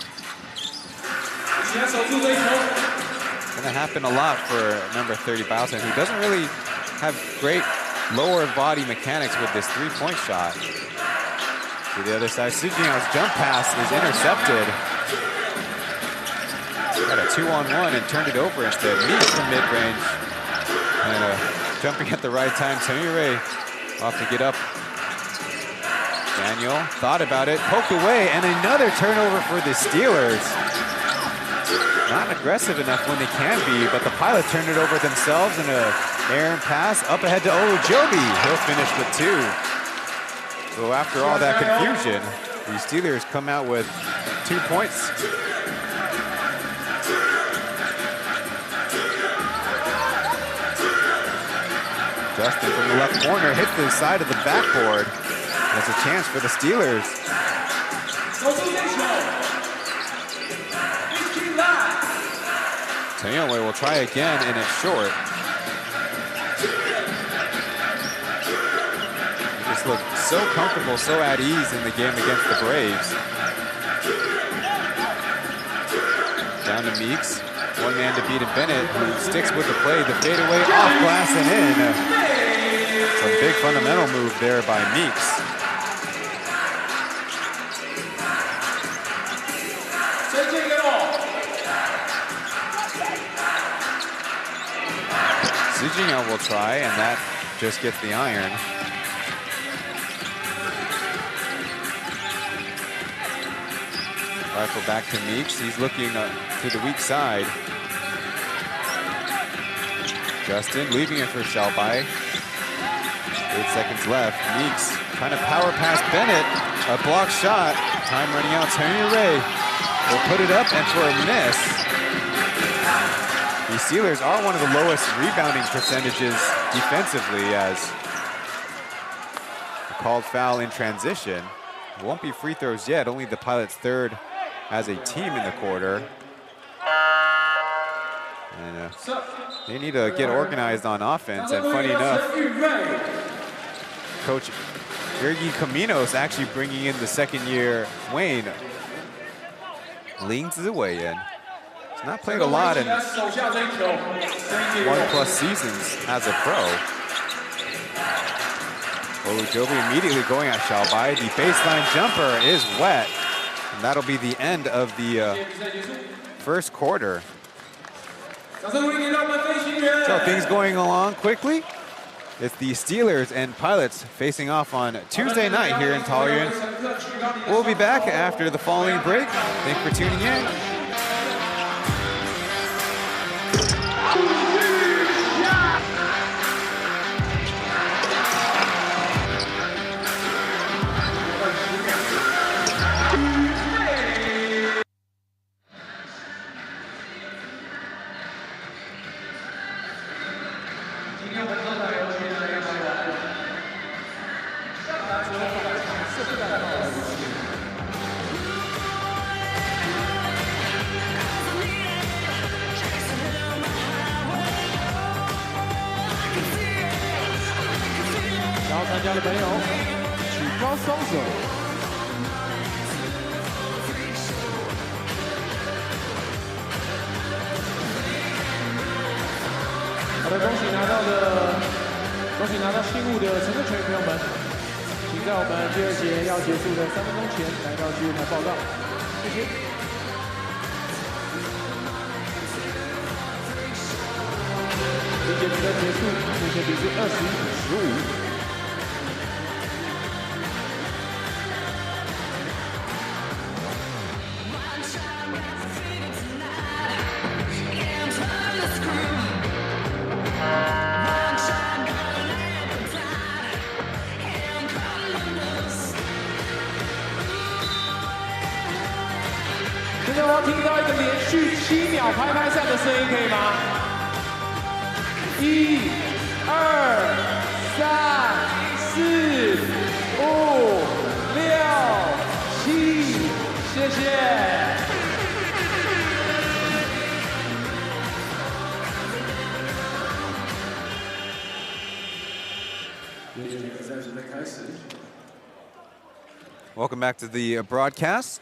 Gonna happen a lot for number 30 Pauian, who doesn't really have great lower body mechanics with this 3-point shot. To the other side, Su Jinyao's jump pass is intercepted. Got a 2-on-1 and turned it over instead. Meeks from mid-range. And jumping at the right time, Taoyuan off to get up. Daniel thought about it, poked away, and another turnover for the Steelers. Not aggressive enough when they can be, but the Pilots turned it over themselves in an errant pass up ahead to Olujobi. He'll finish with 2. So after all that confusion, the Steelers come out with 2 points. Justin from the left corner hits the side of the backboard. There's a chance for the Steelers. Taoyuan will try again, and it's short. He just looked so comfortable, so at ease in the game against the Braves. Down to Meeks. One man to beat Bennett, who sticks with the play. The fadeaway off glass and in. Some big fundamental move there by Meeks. Su Jingyao will try, and that just gets the iron. Rifle back to Meeks. He's looking to the weak side. Justin leaving it for Xiaobai. 8 seconds left. Meeks trying to power past Bennett. A block shot. Time running out. Tony Ray will put it up and for a miss. The Steelers are one of the lowest rebounding percentages defensively as a called foul in transition. It won't be free throws yet. Only the Pilots' third as a team in the quarter. And they need to get organized on offense. And funny enough, Coach Ergi Caminos actually bringing in the second-year Wayne Ling Ziwei in. He's not played a lot in 1+ seasons as a pro. Olujobi immediately going at Xiaobai. The baseline jumper is wet. And that'll be the end of the first quarter. So things going along quickly. It's the Steelers and Pilots facing off on Tuesday night here in Taoyuan. We'll be back after the following break. Thanks for tuning in.好的，恭喜拿到信物的乘客群朋友们，请在我们第2节要结束的3分钟前来到记录台报到，谢谢。第1节比赛结束，目前比数21-15。 现在我要听到一个连续7秒拍拍扇的声音，可以吗？1、2、3、4、5、6、7，谢谢。Welcome back to the broadcast.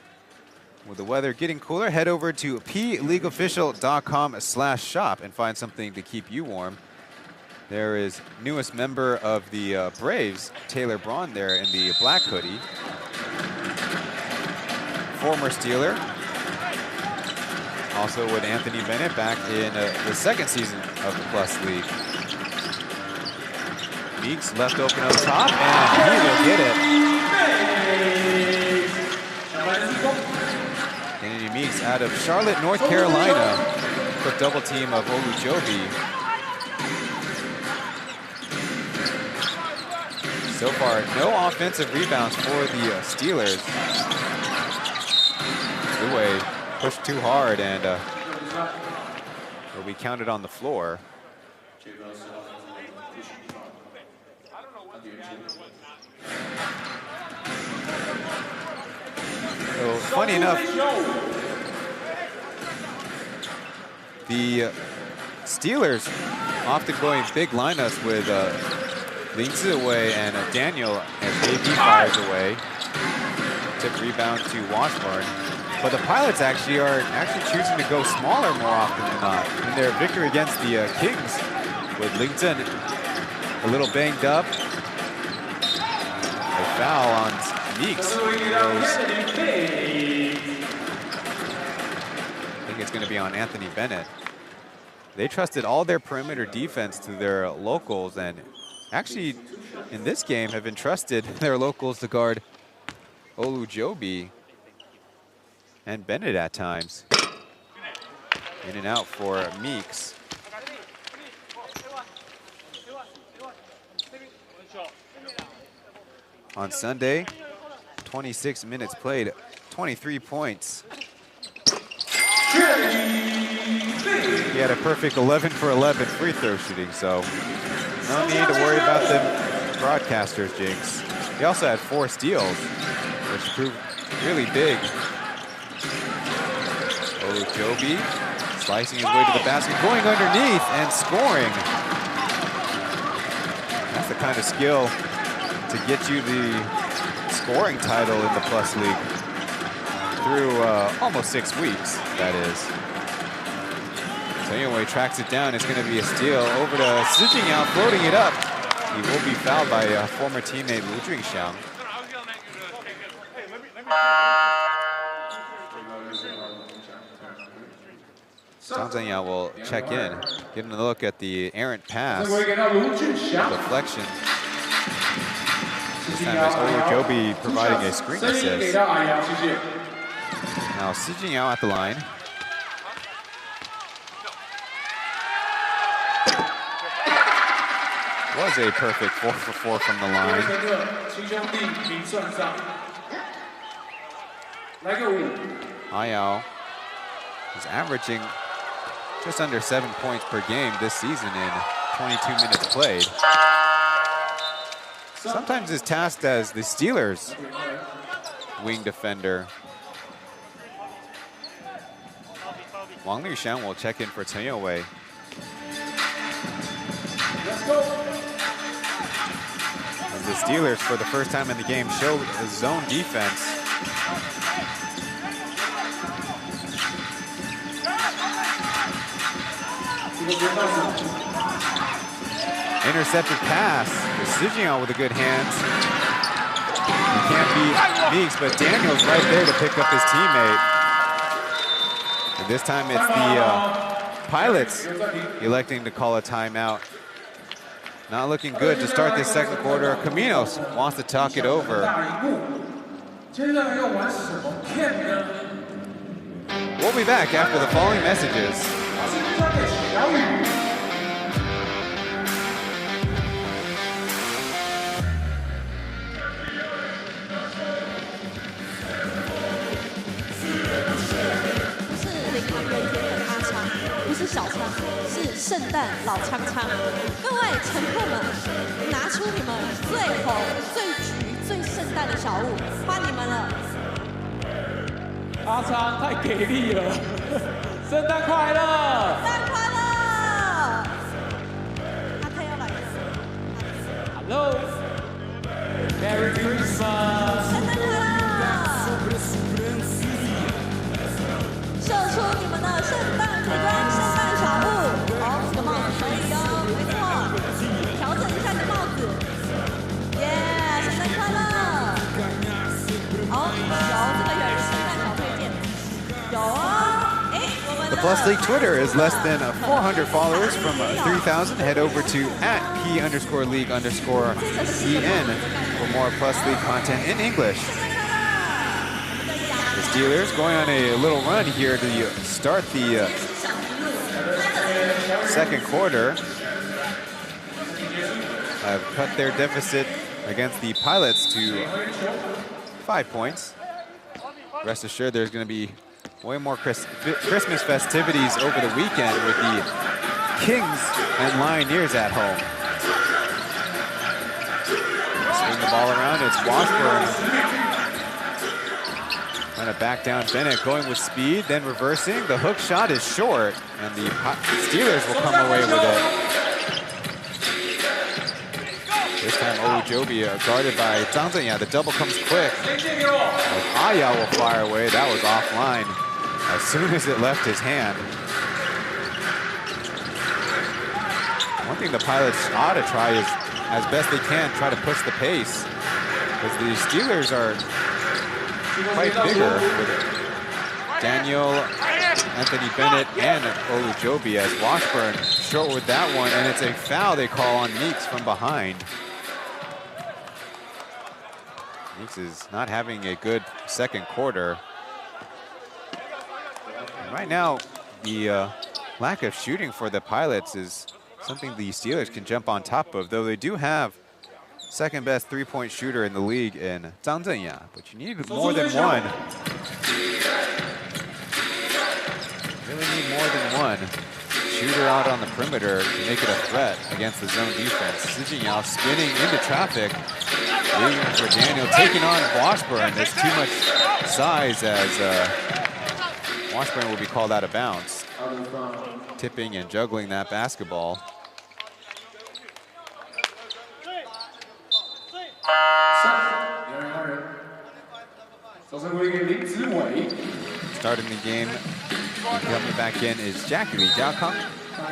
With the weather getting cooler, head over to pleagueofficial.com/shop and find something to keep you warm. There is newest member of the Braves, Taylor Braun, there in the black hoodie. Former Steeler. Also with Anthony Bennett back in the second season of the Plus League. Meeks left open up top, and he will get it. Kennedy Meeks out of Charlotte, North Carolina. Quick double team of Olujobi. So far, no offensive rebounds for the Steelers. Ziwei pushed too hard and will be counted on the floor. So, funny enough, the Steelers often going big lineups with Ling Ziwei and Daniel as JP fires away. Tip rebound to Washburn. But the Pilots actually are choosing to go smaller more often than not. In their victory against the Kings with Lington a little banged up. A foul on Meeks. I think it's going to be on Anthony Bennett. They trusted all their perimeter defense to their locals, and actually, in this game, have entrusted their locals to guard Olujobi and Bennett at times. In and out for Meeks. On Sunday, 26 minutes played, 23 points. He had a perfect 11 for 11 free throw shooting, so no need to worry about the broadcasters, Jinx. He also had 4 steals, which proved really big. Olujobi slicing his way to the basket, going underneath and scoring. That's the kind of skill to get you the scoring title in the Plus League through almost 6 weeks, that is. So anyway, tracks it down. It's going to be a steal over to Sijingyao, floating it up. He will be fouled by former teammate Lu Jingxiang. Zhang Zhenyao will check in, getting a look at the errant pass, deflection. This time it's Olujobi providing a screen assist. Now Sijingyao at the line. Was a perfect 4 for 4 from the line. Ayao is averaging just under 7 points per game this season in 22 minutes played. Sometimes is tasked as the Steelers' wing defender. Wang Lushan will check in for Chen Youwei. As the Steelers, for the first time in the game, show a zone defense. Intercepted pass. Sijingyao with a good hands. He can't beat Meeks, but Daniel's right there to pick up his teammate. And this time it's the Pilots electing to call a timeout. Not looking good to start this second quarter. Caminos wants to talk it over. We'll be back after the following messages.圣诞老枪枪，各位乘客们，拿出你们最红、最橘、最圣诞的小物，换你们了。阿昌太给力了，圣诞快乐！圣诞快乐！阿泰要来了。Hello，Merry Christmas！ 圣诞快乐！秀出你们的圣诞服装、圣诞小物。哦，这个帽子可以哦，没错。调整一下你的帽子。耶，圣诞快乐！哦，有这个有人圣诞小配件。有哦。The Plus League Twitter is less than 400 followers from 3,000. Head over to @P_League_EN for more Plus League content in English. The Steelers going on a little run here to start the second quarter. Have cut their deficit against the Pilots to 5 points. Rest assured there's going to be way more Christmas festivities over the weekend with the Kings and Lioneers at home. Swing the ball around, it's Washburn. Trying to back down Bennett, going with speed, then reversing. The hook shot is short, and the Steelers will come away with it. This time Olujobi guarded by Zhang Zhenyao. The double comes quick. Ayao will fire away. That was offline as soon as it left his hand. One thing the Pilots ought to try is, as best they can, try to push the pace. Because the Steelers are quite bigger with Daniel, Anthony Bennett, and Olujobi, as Washburn short with that one, and it's a foul they call on Meeks from behind. Meeks is not having a good second quarter. And right now, the lack of shooting for the Pilots is something the Steelers can jump on top of, though they do have second best three-point shooter in the league in Zhang Zhenya, but you need more than one. Really need more than one shooter out on the perimeter to make it a threat against the zone defense. Shi Jingyao spinning into traffic, leaving for Daniel, taking on Washburn. There's too much size as Washburn will be called out of bounds. Tipping and juggling that basketball. Starting the game, coming back in is Jackie Li Jiaokang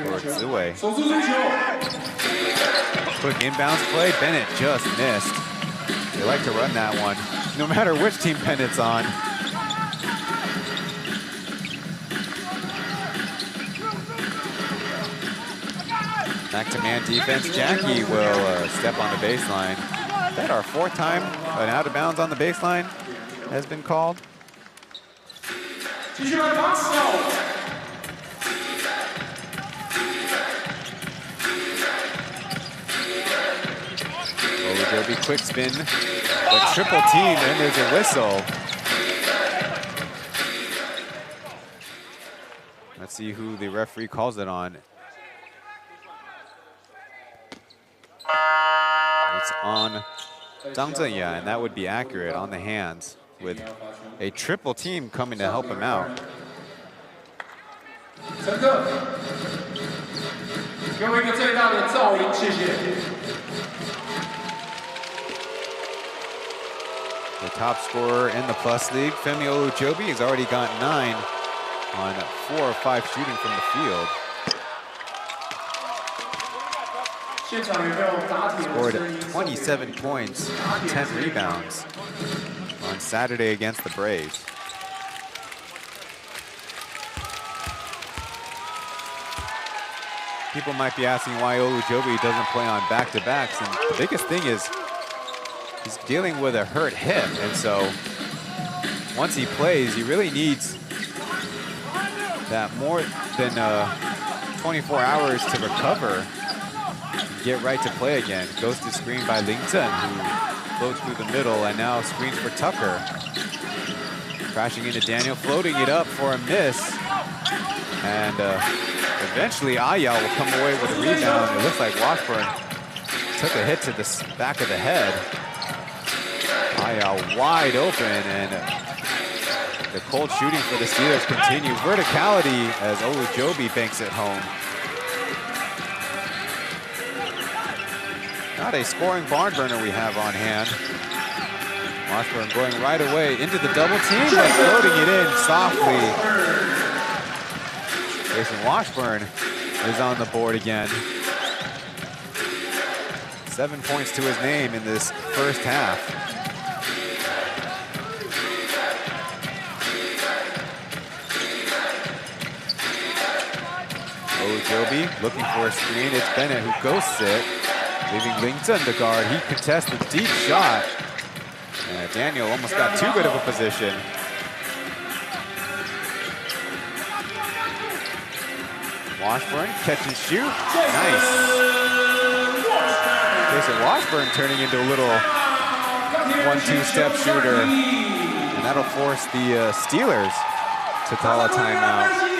for Ziwei. Quick inbounds play, Bennett just missed. They like to run that one, no matter which team Bennett's on. Back to man defense, Jackie will step on the baseline. Is that our fourth time an out of bounds on the baseline has been called? Ojobi quick spin, but triple team, and there's a whistle. Let's see who the referee calls it on. It's on Zhang Zhenya, and that would be accurate on the hands with a triple team coming to help him out. The top scorer in the Plus League, Femi Olujobi, has already got 9 on 4 or 5 shooting from the field. Scored 27 points, 10 rebounds on Saturday against the Braves. People might be asking why Olujobi doesn't play on back-to-backs, and the biggest thing is he's dealing with a hurt hip, and so once he plays, he really needs that more than 24 hours to recover, get right to play again. Goes to screen by Ling Zhen, who floats through the middle and now screens for Tucker. Crashing into Daniel, floating it up for a miss. And eventually Aya will come away with a rebound. It looks like Washburn took a hit to the back of the head. Aya wide open, and the cold shooting for the Steelers continue. Verticality as Olujobi banks it home. Not a scoring barn burner we have on hand. Washburn going right away into the double team, but floating it in softly. Jason Washburn is on the board again. 7 points to his name in this first half. Olujobi looking for a screen. It's Bennett who ghosts it, leaving Ling Zhen to guard. He contests the deep shot. And Daniel almost got too good of a position. Washburn, catch and shoot. Nice. Jason Washburn turning into a little 1-2 step shooter. And that'll force the Steelers to call a timeout.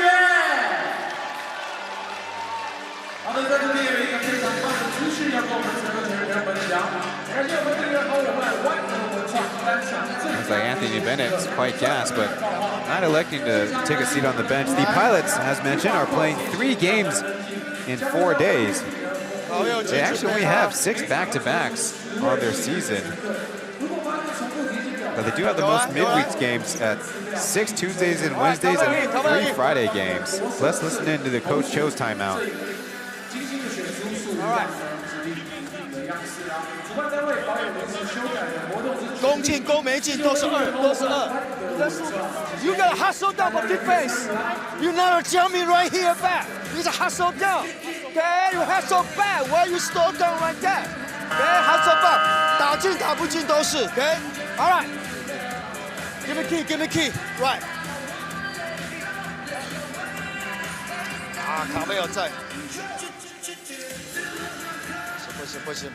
Looks like Anthony Bennett's quite gassed, but not electing to take a seat on the bench. The Pilots, as mentioned, are playing 3 games in 4 days. They actually only have 6 back-to-backs on their season. But they do have the most midweek games at 6 Tuesdays and Wednesdays and 3 Friday games. Let's listen in to the Coach Cho's timeout. All right. 攻进攻没进都是2，都是2。You got to hustle down for defense. You never jump me right here back. You just hustle down. Okay, you have so bad. Why you slow down like that? Okay, have so bad. 打进打不进都是。Okay, all right. Give me key, give me key. Right. 啊，卡梅尔在。不行。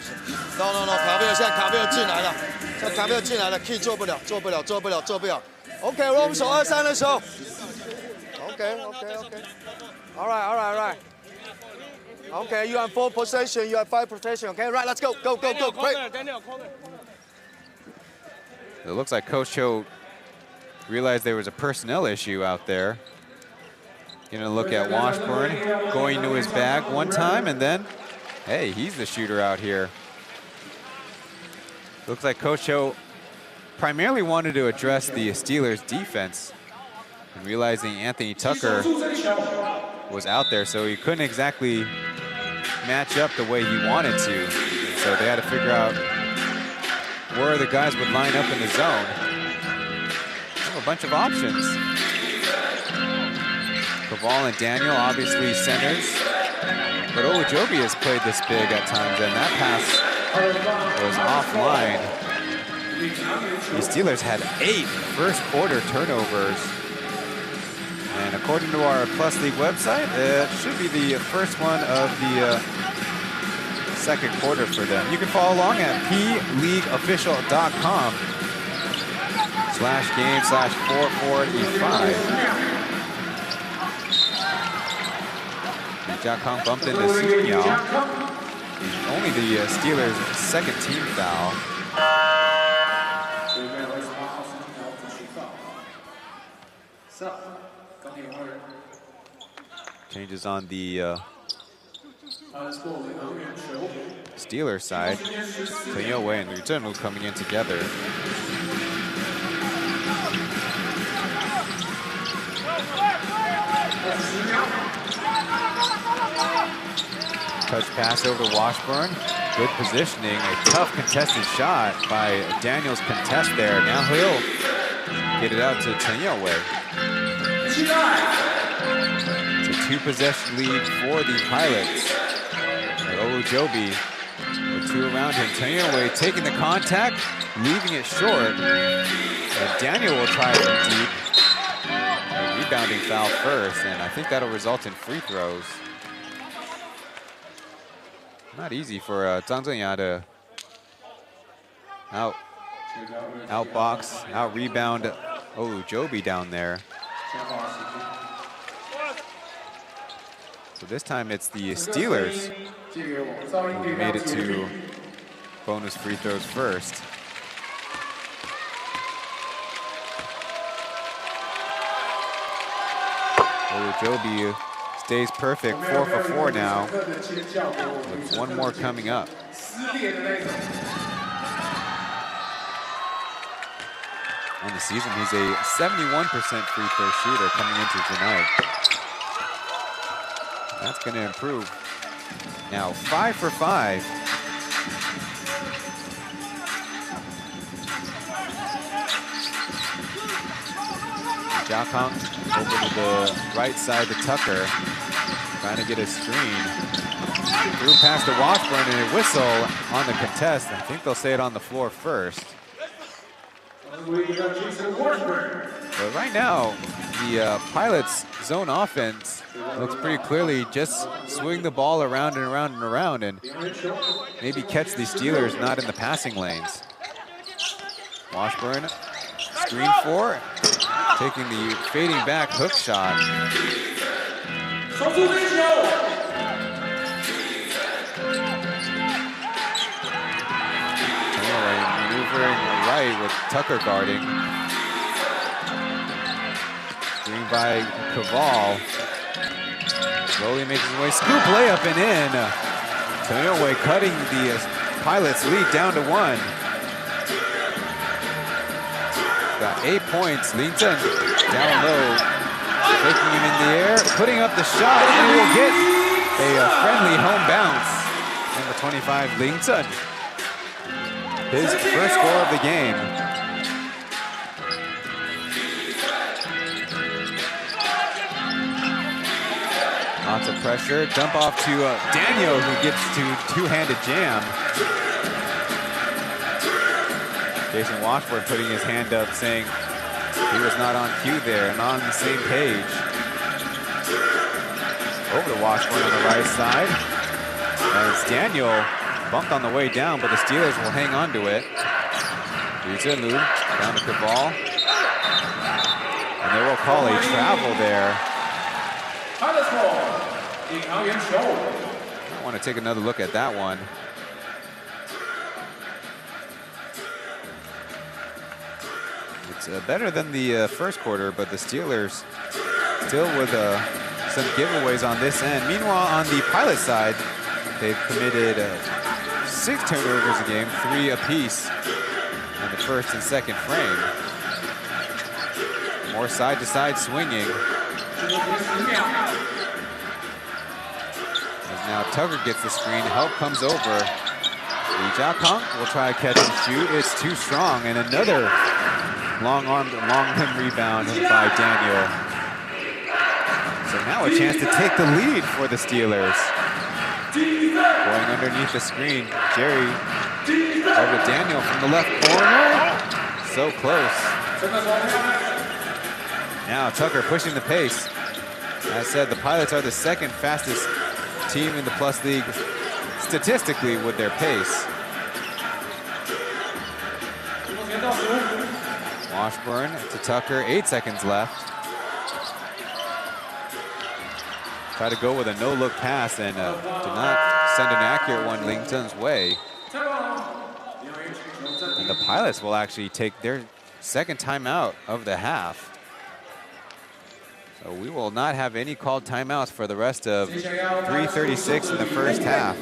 No， 卡梅尔现在卡梅尔进来了，现在卡梅尔进来了 ，key 做不了。OK， 我们守2-3的时候。OK. All right. Okay, you have 4 possession, you have 5 possession. Okay, right, let's go. Great. It looks like Coach Cho realized there was a personnel issue out there. Gonna look at Washburn, going to his bag one time, and then, hey, he's the shooter out here. Looks like Coach Cho primarily wanted to address the Steelers' defense, and realizing Anthony Tucker was out there, so he couldn't exactly match up the way he wanted to. So they had to figure out where the guys would line up in the zone. A bunch of options. Kaval and Daniel, obviously centers. But Olujobi has played this big at times, and that pass was offline. The Steelers had 8 first-quarter turnovers. And according to our Plus League website, it should be the first one of the second quarter for them. You can follow along at PLeagueofficial.com/game/44E5. Jia Kang bumped into Sun Yao. Only the Steelers' second team foul. Changes on the Steelers side. Chen Wei and Liu Zhenwu coming in together. Touch pass over to Washburn. Good positioning. A tough contested shot by Daniel's contest there. Now he'll get it out to Chen Wei. It's a 2-possession lead for the Pilots. Olujobi with 2 around him. Chen Wei taking the contact, leaving it short. And Daniel will try from deep. A rebounding foul first, and I think that'll result in free throws. Not easy for Zhang Zhenya to outbox, out-rebound Olujobi down there. So this time it's the Steelers who made it to bonus free throws first. Olujobi stays perfect, 4 for 4 now, with 1 more coming up. On the season, he's a 71% free throw shooter coming into tonight. That's going to improve. Now 5 for 5. Jia Kang over to the right side to Tucker, trying to get a screen. Through past the Washburn and a whistle on the contest. I think they'll say it on the floor first. But right now, the Pilots' zone offense looks pretty clearly just swing the ball around and around and around and maybe catch the Steelers not in the passing lanes. Washburn, screen 4, taking the fading back hook shot. Maneuvering right with Tucker guarding. Screen by Kaval. Slowly makes his way, scoop layup and in. Chen Wei cutting the Pilots' lead down to 1. Got 8 points. Lin Zhen down low, taking him in the air, putting up the shot, and he will get a friendly home bounce. Number 25, Lin Zhen. His first score of the game. Lots of pressure. Dump off to Daniel, who gets to two-handed jam. Jason Washburn putting his hand up, saying he was not on cue there and on the same page. Over to Washburn on the right side. As Daniel bumped on the way down, but the Steelers will hang on to it. Lu down to Cabal. And they will call a travel there. I want to take another look at that one. It's better than the first quarter, but the Steelers still with some giveaways on this end. Meanwhile, on the Pilot side, they've committed 6 turnovers a game, 3 apiece in the first and second frame. More side-to-side swinging. As now Tucker gets the screen, help comes over. Lee Jia-Kang will try to catch and shoot. It's too strong, and another long-armed, long-limb rebound by Daniel. So now a chance to take the lead for the Steelers. Going underneath the screen, Jerry over Daniel from the left corner. So close. Now Tucker pushing the pace. As said, the Pilots are the second fastest team in the Plus League statistically with their pace. Washburn to Tucker, 8 seconds left. Try to go with a no-look pass and do not send an accurate one Ling Zhen's way. And the Pilots will actually take their second timeout of the half. So we will not have any called timeouts for the rest of 3:36 in the first half.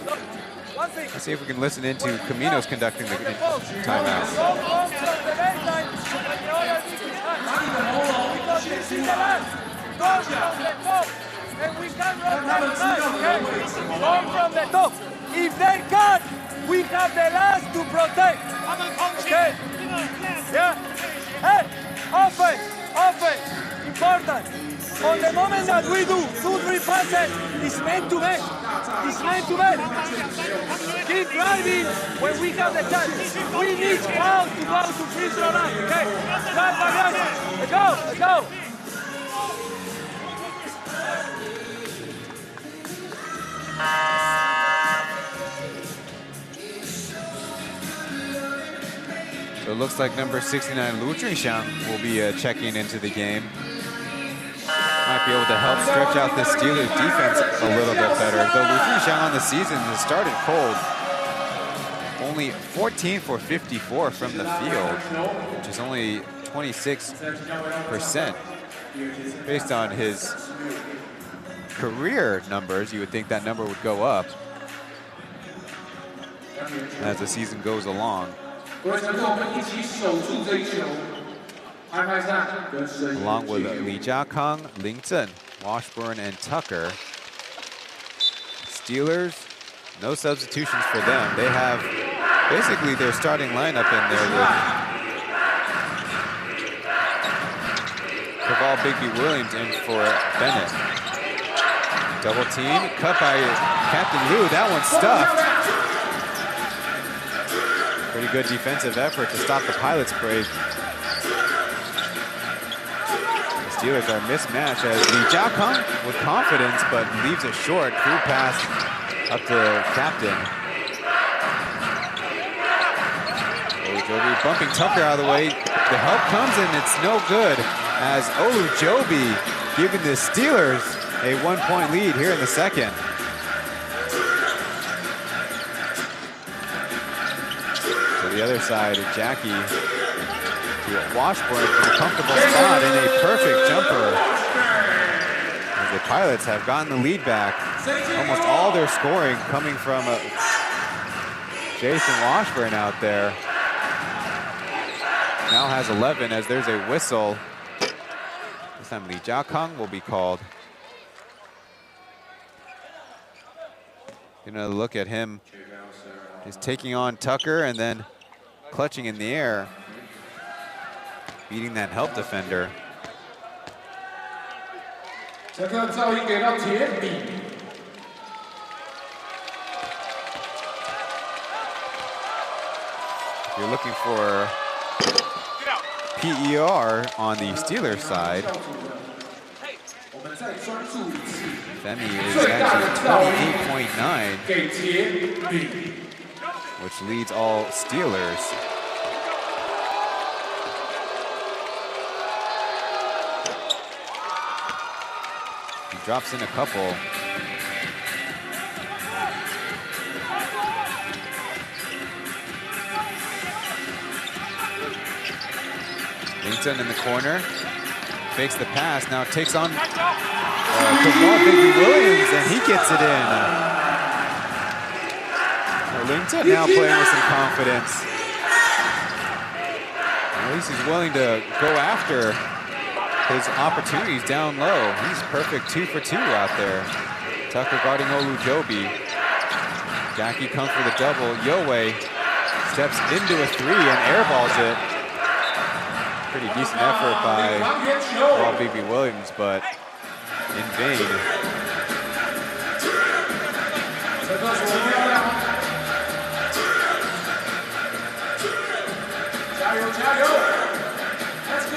Let's see if we can listen into Camino's conducting the timeout. And we can run that back, okay? Come from the top. If they cut, we have the last to protect. Okay? Yeah? Hey, offense, important. On the moment that we do 2-3 passes, it's meant to make. It's meant to make. Keep driving when we have the chance. We need crowd to go to free throw line, okay? Let's go, let's go. So it looks like number 69, Lu Junxiang, will be checking into the game. Might be able to help stretch out the Steelers defense a little bit better. Though Lu Junxiang on the season has started cold. Only 14 for 54 from the field, which is only 26%. Based on his career numbers, you would think that number would go up as the season goes along. Along with Lee Jia-Kang, Ling Zhen, Washburn, and Tucker. Steelers, no substitutions for them. They have basically their starting lineup in there with Caval Bigby Williams in for Bennett. Double team, cut by Captain Liu. That one's stuffed. Pretty good defensive effort to stop the Pilots' break. The Steelers are mismatched as Lee Jia-Kang with confidence, but leaves it short. Through pass up to Captain. Olujobi bumping Tucker out of the way. The help comes and it's no good as Olujobi giving the Steelers a 1-point lead here in the second. To the other side, Jackie to Washburn from a comfortable spot and a perfect jumper. As the Pilots have gotten the lead back. Almost all their scoring coming from Jason Washburn out there. Now has 11 as there's a whistle. This time Lee Jia-Kang will be called. Gonna look at him just taking on Tucker and then clutching in the air, beating that help defender. 这个噪音给到铁米。 You're looking for PER on the Steelers side. Femi is actually 28.9, which leads all Steelers. He drops in a couple. Chen in the corner, fakes the pass, now takes on the ball, Bigby Williams, and he gets it in. Chen now playing with some confidence. At least he's willing to go after his opportunities down low. He's perfect 2 for 2 out there. Tucker guarding Olujobi. Jackie comes for the double. Yowei steps into a 3 and airballs it. Pretty decent effort by Bigby Williams, but in vain.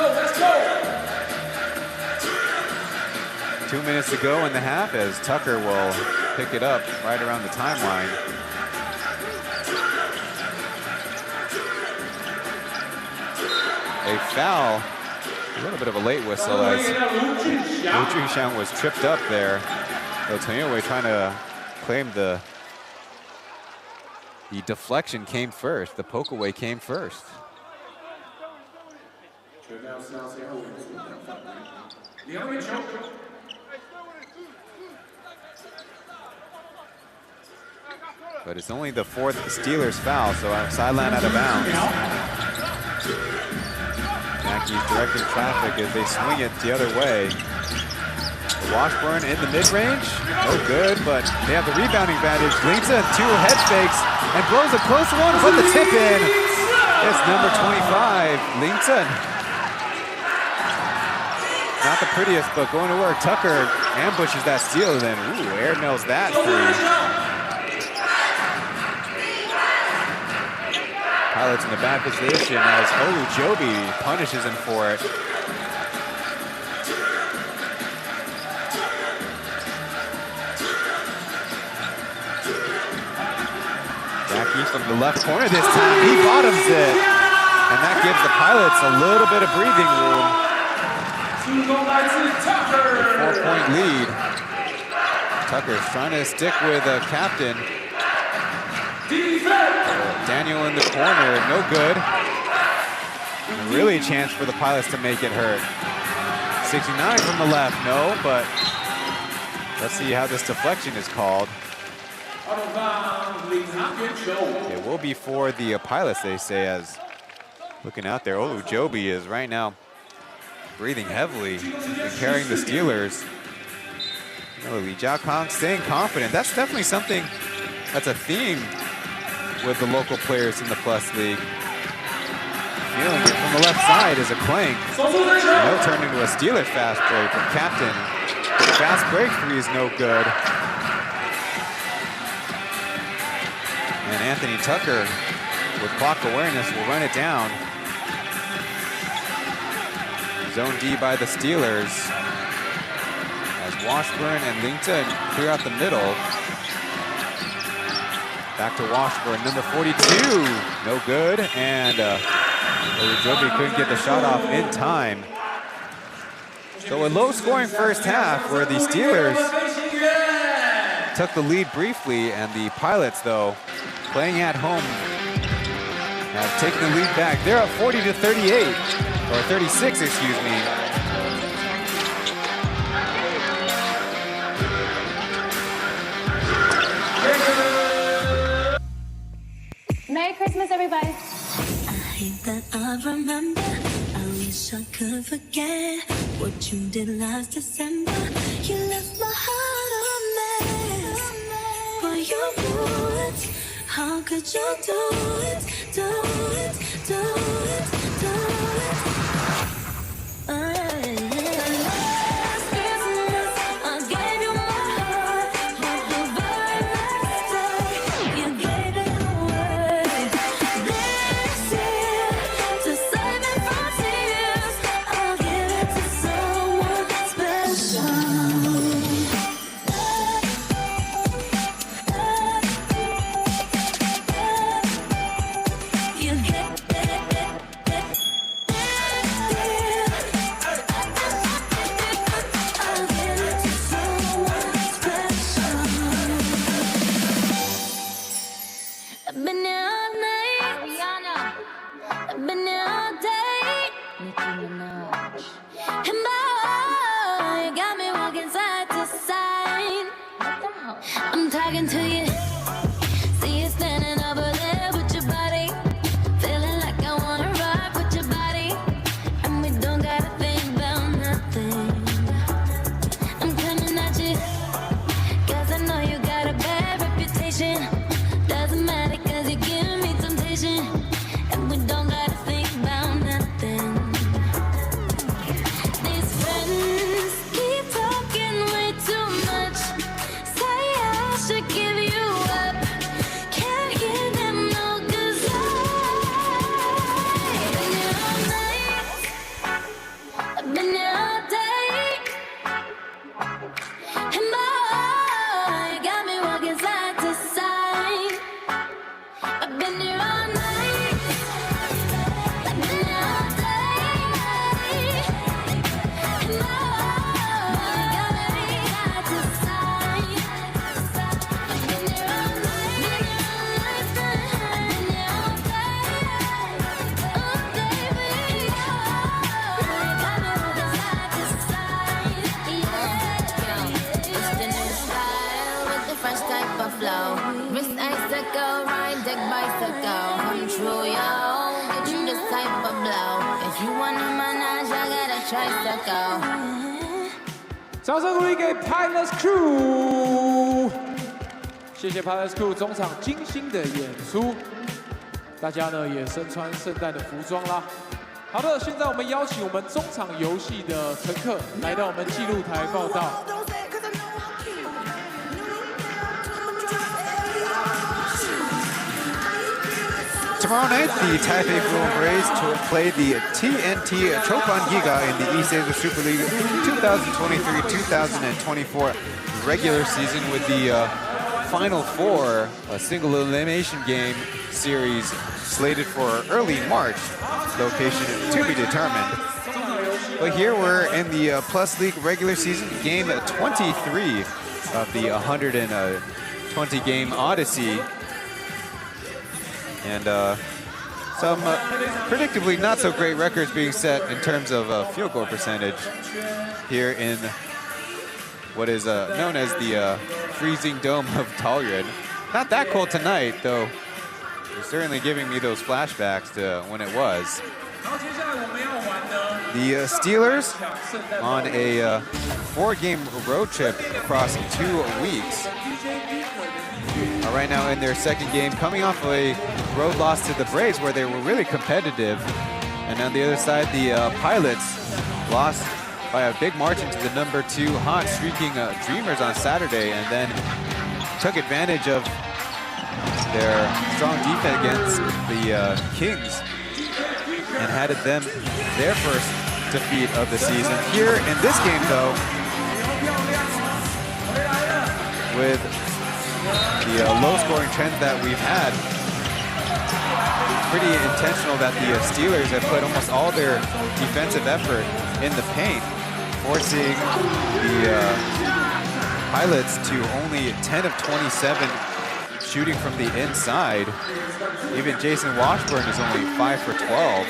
Let's go. 2 minutes to go in the half as Tucker will pick it up right around the timeline. A foul, a little bit of a late whistle as Wu Junxiang was tripped up there. So Taoyuan trying to claim the deflection came first, the poke away came first. But it's only the 4th Steelers foul, so sideline out of bounds. Yankees directing traffic as they swing it the other way. Washburn in the mid-range, no good, but they have the rebounding advantage. Lingza, 2 head fakes, and blows a close one, put the tip in. It's number 25, Lingza. Not the prettiest, but going to work. Tucker ambushes that steal, and then air nails that free. Pilots in the bad position as Olujobi punishes him for it. Jackie from the left corner this time, he bottoms it. And that gives the Pilots a little bit of breathing room. A 4-point lead. Tucker's trying to stick with a captain. Daniel in the corner, no good. And really a chance for the Pilots to make it hurt. 69 from the left, no, but let's see how this deflection is called. It will be for the Pilots, they say, as looking out there, Olujobi is right now breathing heavily and carrying the Steelers. Li Jiakong staying confident. That's definitely something that's a theme with the local players in the Plus League. Feeling it from the left side is a clank. That'll turn into a Steelers fast break from Captain. Fast break 3 is no good. And Anthony Tucker, with clock awareness, will run it down. Zone D by the Steelers. As Washburn and Lingta clear out the middle. Back to Washburn, number 42, no good, and Olujobi couldn't get the shot off in time. So a low-scoring first half where the Steelers took the lead briefly, and the Pilots, though, playing at home, have taken the lead back. They're up 40-38, or 36, excuse me. Merry Christmas, everybody. I hate that I remember. I wish I could forget what you did last December. You left my heart a mess, but you would. How could you do it? Do it, do it, do it. Last Christmas, talking to you. See you standing over there with your body. Feeling like I wanna rock with your body. And we don't gotta think about nothing. I'm coming at you, cause I know you got a bad reputation. Doesn't matter cause you give me temptation. And we don't gotta think about nothing. These friends keep talking way too much. Say I should give you up. Can't hear them no, cause I've been here all night. I've been here all day. And boy, you got me walking side to side. I've been here all night. I've been here all day. And boy, you got me side to side. I've been here all night. I've been here all day. Oh, baby, you got me walking side to side. It's the new style with the fresh type of flow. Wrist icicle, ride deck bicycle. Come true, yo. Get you this type of blow. If you wanna manage, I got a tricycle. 掌声鼓励给 Pilots Crew， 谢谢 Pilots Crew 中场精心的演出，大家呢也身穿圣诞的服装啦。好的，现在我们邀请我们中场游戏的乘客来到我们记录台报道。 Tomorrow night, the Taipei Blue Braves play the TNT Chokan Giga in the East Asia Super League 2023-2024 regular season with the Final Four, a single elimination game series slated for early March, location to be determined. But here we're in the Plus League regular season, game 23 of the 120 game Odyssey. And some predictably not so great records being set in terms of field goal percentage here in what is known as the freezing dome of Taoyuan. Not that cold tonight, though. It's certainly giving me those flashbacks to when it was. The Steelers on a 4-game road trip across 2 weeks. Right now in their second game, coming off a road loss to the Braves where they were really competitive. And on the other side, the Pilots lost by a big margin to the #2 hot streaking Dreamers on Saturday, and then took advantage of their strong defense against the Kings and handed them their first defeat of the season. Here in this game, though, with the low-scoring trends that we've had, pretty intentional that the Steelers have put almost all their defensive effort in the paint, forcing the Pilots to only 10 of 27 shooting from the inside. Even Jason Washburn is only 5 for 12.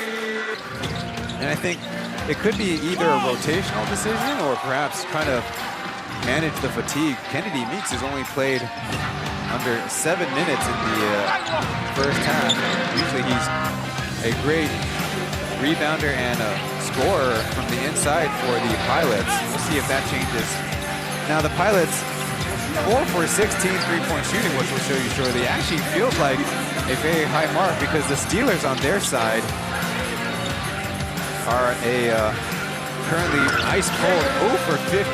And I think it could be either a rotational decision or perhaps kind of manage the fatigue. Kennedy Meeks has only played under 7 minutes in the first half. Usually he's a great rebounder and a scorer from the inside for the Pilots. We'll see if that changes. Now the Pilots, 4 for 16 three-point shooting, which we'll show you shortly, actually feels like a very high mark because the Steelers on their side are a currently ice cold 0 for 15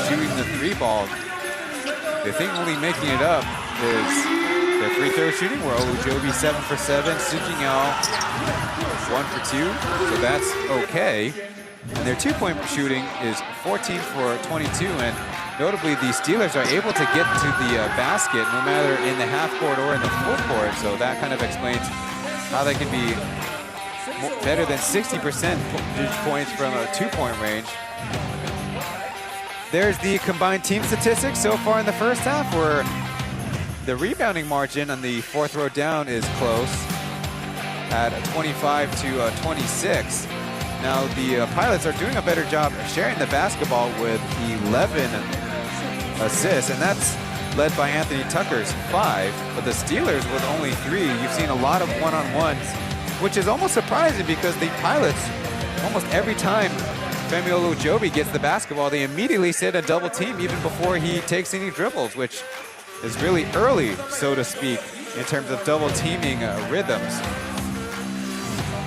shooting the 3-ball. The thing only making it up is their free throw shooting, where Ojobi 7 for 7, Sujingao 1 for 2, so that's okay. And their 2-point shooting is 14 for 22, and notably the Steelers are able to get to the basket no matter in the half court or in the full court, so that kind of explains how they can be better than 60% points from a 2-point range. There's the combined team statistics so far in the first half, where the rebounding margin on the fourth row down is close at 25 to 26. Now the Pilots are doing a better job sharing the basketball with 11 assists, and that's led by Anthony Tucker's 5, but the Steelers with only 3. You've seen a lot of one-on-ones, which is almost surprising because the Pilots, almost every time Femi Jobi gets the basketball, they immediately set a double team even before he takes any dribbles, which is really early, so to speak, in terms of double teaming rhythms.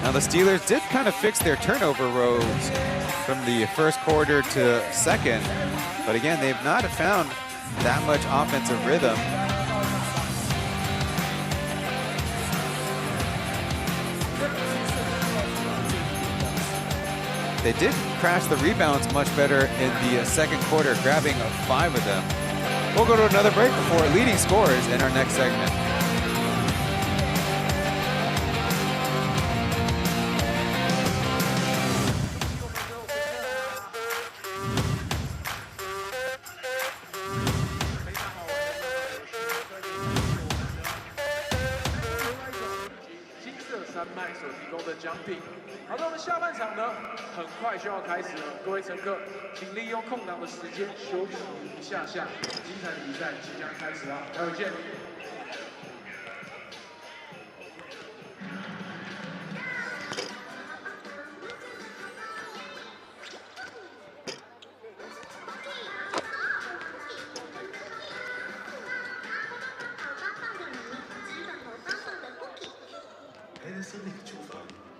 Now the Steelers did kind of fix their turnover woes from the first quarter to second, but again, they've not found that much offensive rhythm. They did crash the rebounds much better in the second quarter, grabbing 5 of them. We'll go to another break before leading scorers in our next segment.好的，我们下半场呢，很快就要开始了。各位乘客，请利用空档的时间休息一下下，精彩的比赛即将开始了，待会见。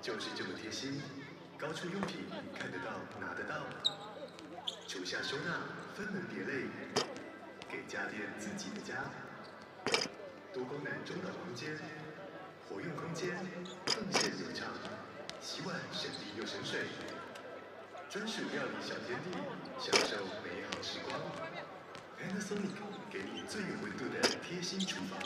就是这么贴心，高处用品看得到拿得到，厨下收纳分门别类，给家电自己的家，多功能中岛空间，活用空间，动线流畅，洗碗省力又省水，专属料理小天地，享受美好时光。Panasonic 给你最有温度的贴心厨房。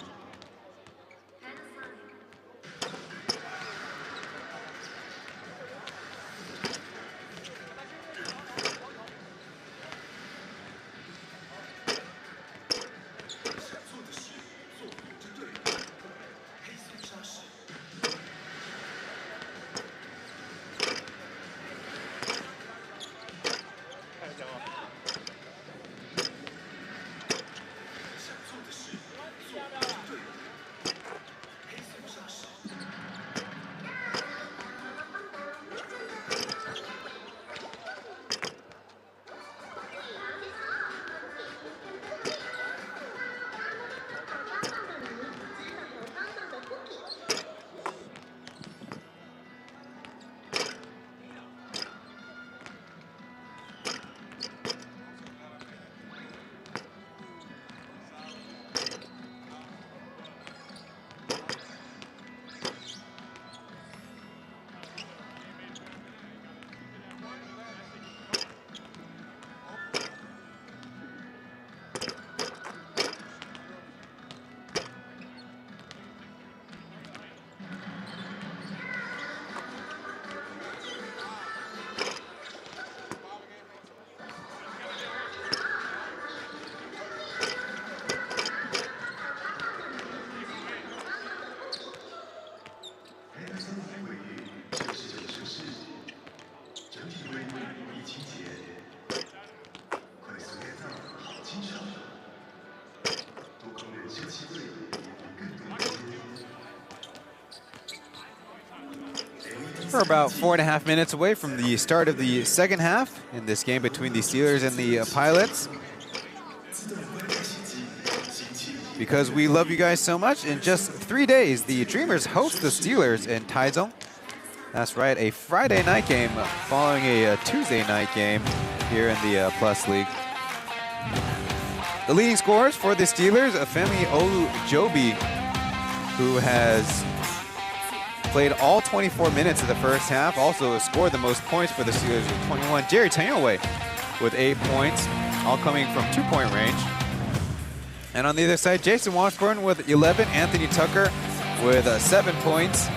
We're about 4.5 minutes away from the start of the second half in this game between the Steelers and the Pilots. Because we love you guys so much, in just 3 days, the Dreamers host the Steelers in Taichung. That's right, a Friday night game following a Tuesday night game here in the Plus League. The leading scorers for the Steelers, Femi Jobi, who has played all 24 minutes of the first half, also scored the most points for the Steelers with 21. Jerry Taoyuan with 8 points, all coming from 2-point range. And on the other side, Jason Washburn with 11, Anthony Tucker with 7 points.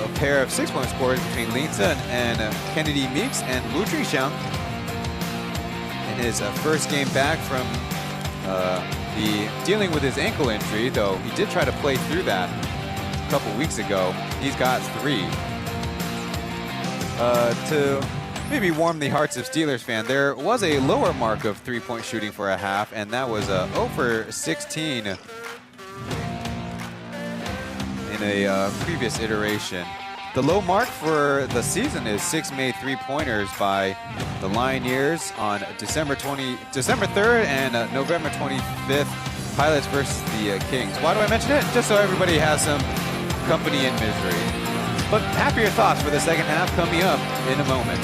A pair of 6-point scores between Lin Sun and Kennedy Meeks, and Lu Trixiang in his first game back from dealing with his ankle injury, though he did try to play through that couple weeks ago. He's got 3. To maybe warm the hearts of Steelers fans. There was a lower mark of three-point shooting for a half, and that was 0 for 16 in a previous iteration. The low mark for the season is 6 made three-pointers by the Lioneers on December 3rd and November 25th. Pilots versus the Kings. Why do I mention it? Just so everybody has some company in misery. But happier thoughts for the second half coming up in a moment.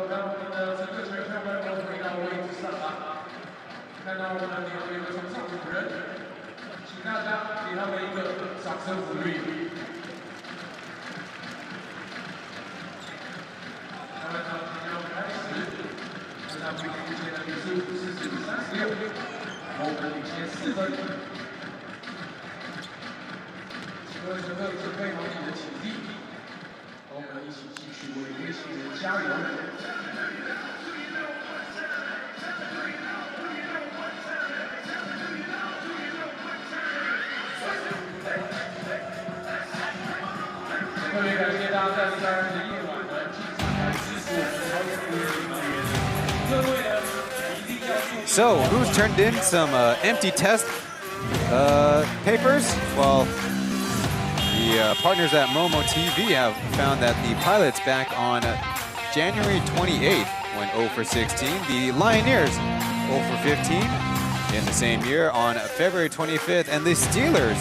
让我们的乘客全票们都回到位置上啊！看到我们两位的场上主人，请大家给他们一个掌声鼓励。他们场即将开始，这场比赛目前的比数40-36，我们领先4分。请各位乘客准备好你的请地。 和我们一起继续为飞行员加油！特别感谢大家在3日的夜晚呢进场来支持我们超级运动员。各位呢，一定要注意。So, who's turned in some empty test papers? Well. The partners at Momo TV have found that the Pilots back on January 28th went 0 for 16. The Lioneers 0 for 15 in the same year on February 25th. And the Steelers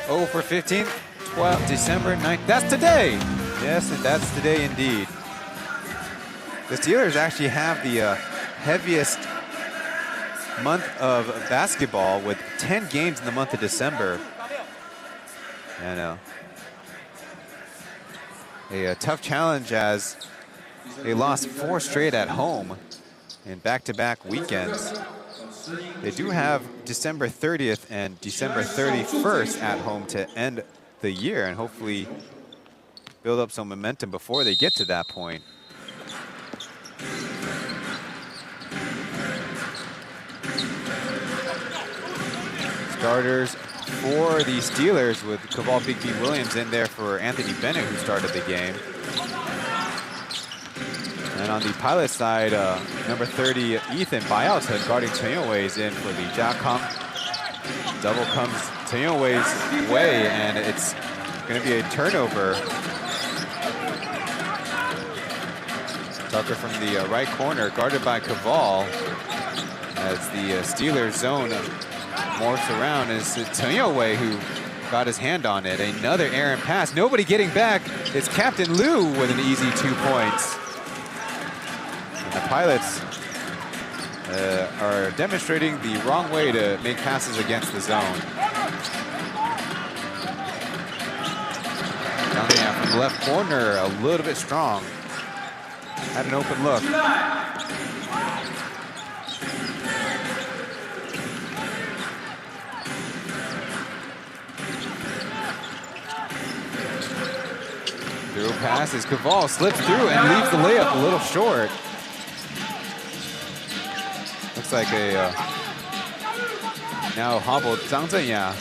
0 for 15, 12 December 9th. That's today. Yes, that's today indeed. The Steelers actually have the heaviest month of basketball with 10 games in the month of December. And a tough challenge as they lost 4 straight at home in back-to-back weekends. They do have December 30th and December 31st at home to end the year and hopefully build up some momentum before they get to that point. Starters for the Steelers with Kaval Big B Williams in there for Anthony Bennett, who started the game. And on the Pilot side, number 30, Ethan Bayouts guarding Chen is in for the Jiakang. Double comes Chen way, and it's going to be a turnover. Tucker from the right corner, guarded by Caval. As the Steelers zone morphs around, it's Taoyuan who got his hand on it. Another errant pass. Nobody getting back. It's Captain Liu with an easy 2 points. And the Pilots are demonstrating the wrong way to make passes against the zone. Down from the left corner, a little bit strong. Had an open look. Through pass as Caval slips through and leaves the layup a little short. Looks like a now hobbled Zhang Zhenya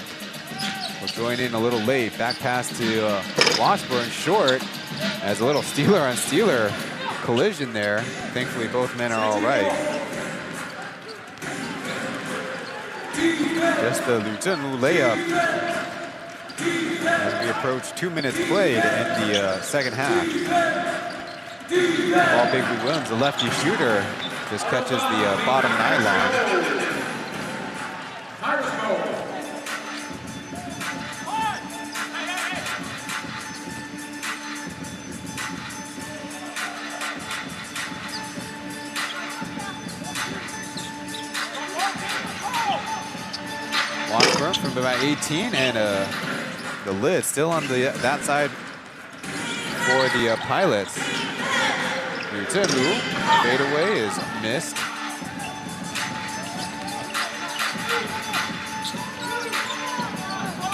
will join in a little late. Back pass to Washburn, short, as a little Steeler on Steeler collision there. Thankfully, both men are all right. Just the Liu Zhenlu layup as we approach 2 minutes played in the second half. Ball Bigby Williams, the lefty shooter, just catches the bottom nylon. Washburn from about 18, and the lid still on that side for the Pilots. Liu Zhenlu, fadeaway is missed.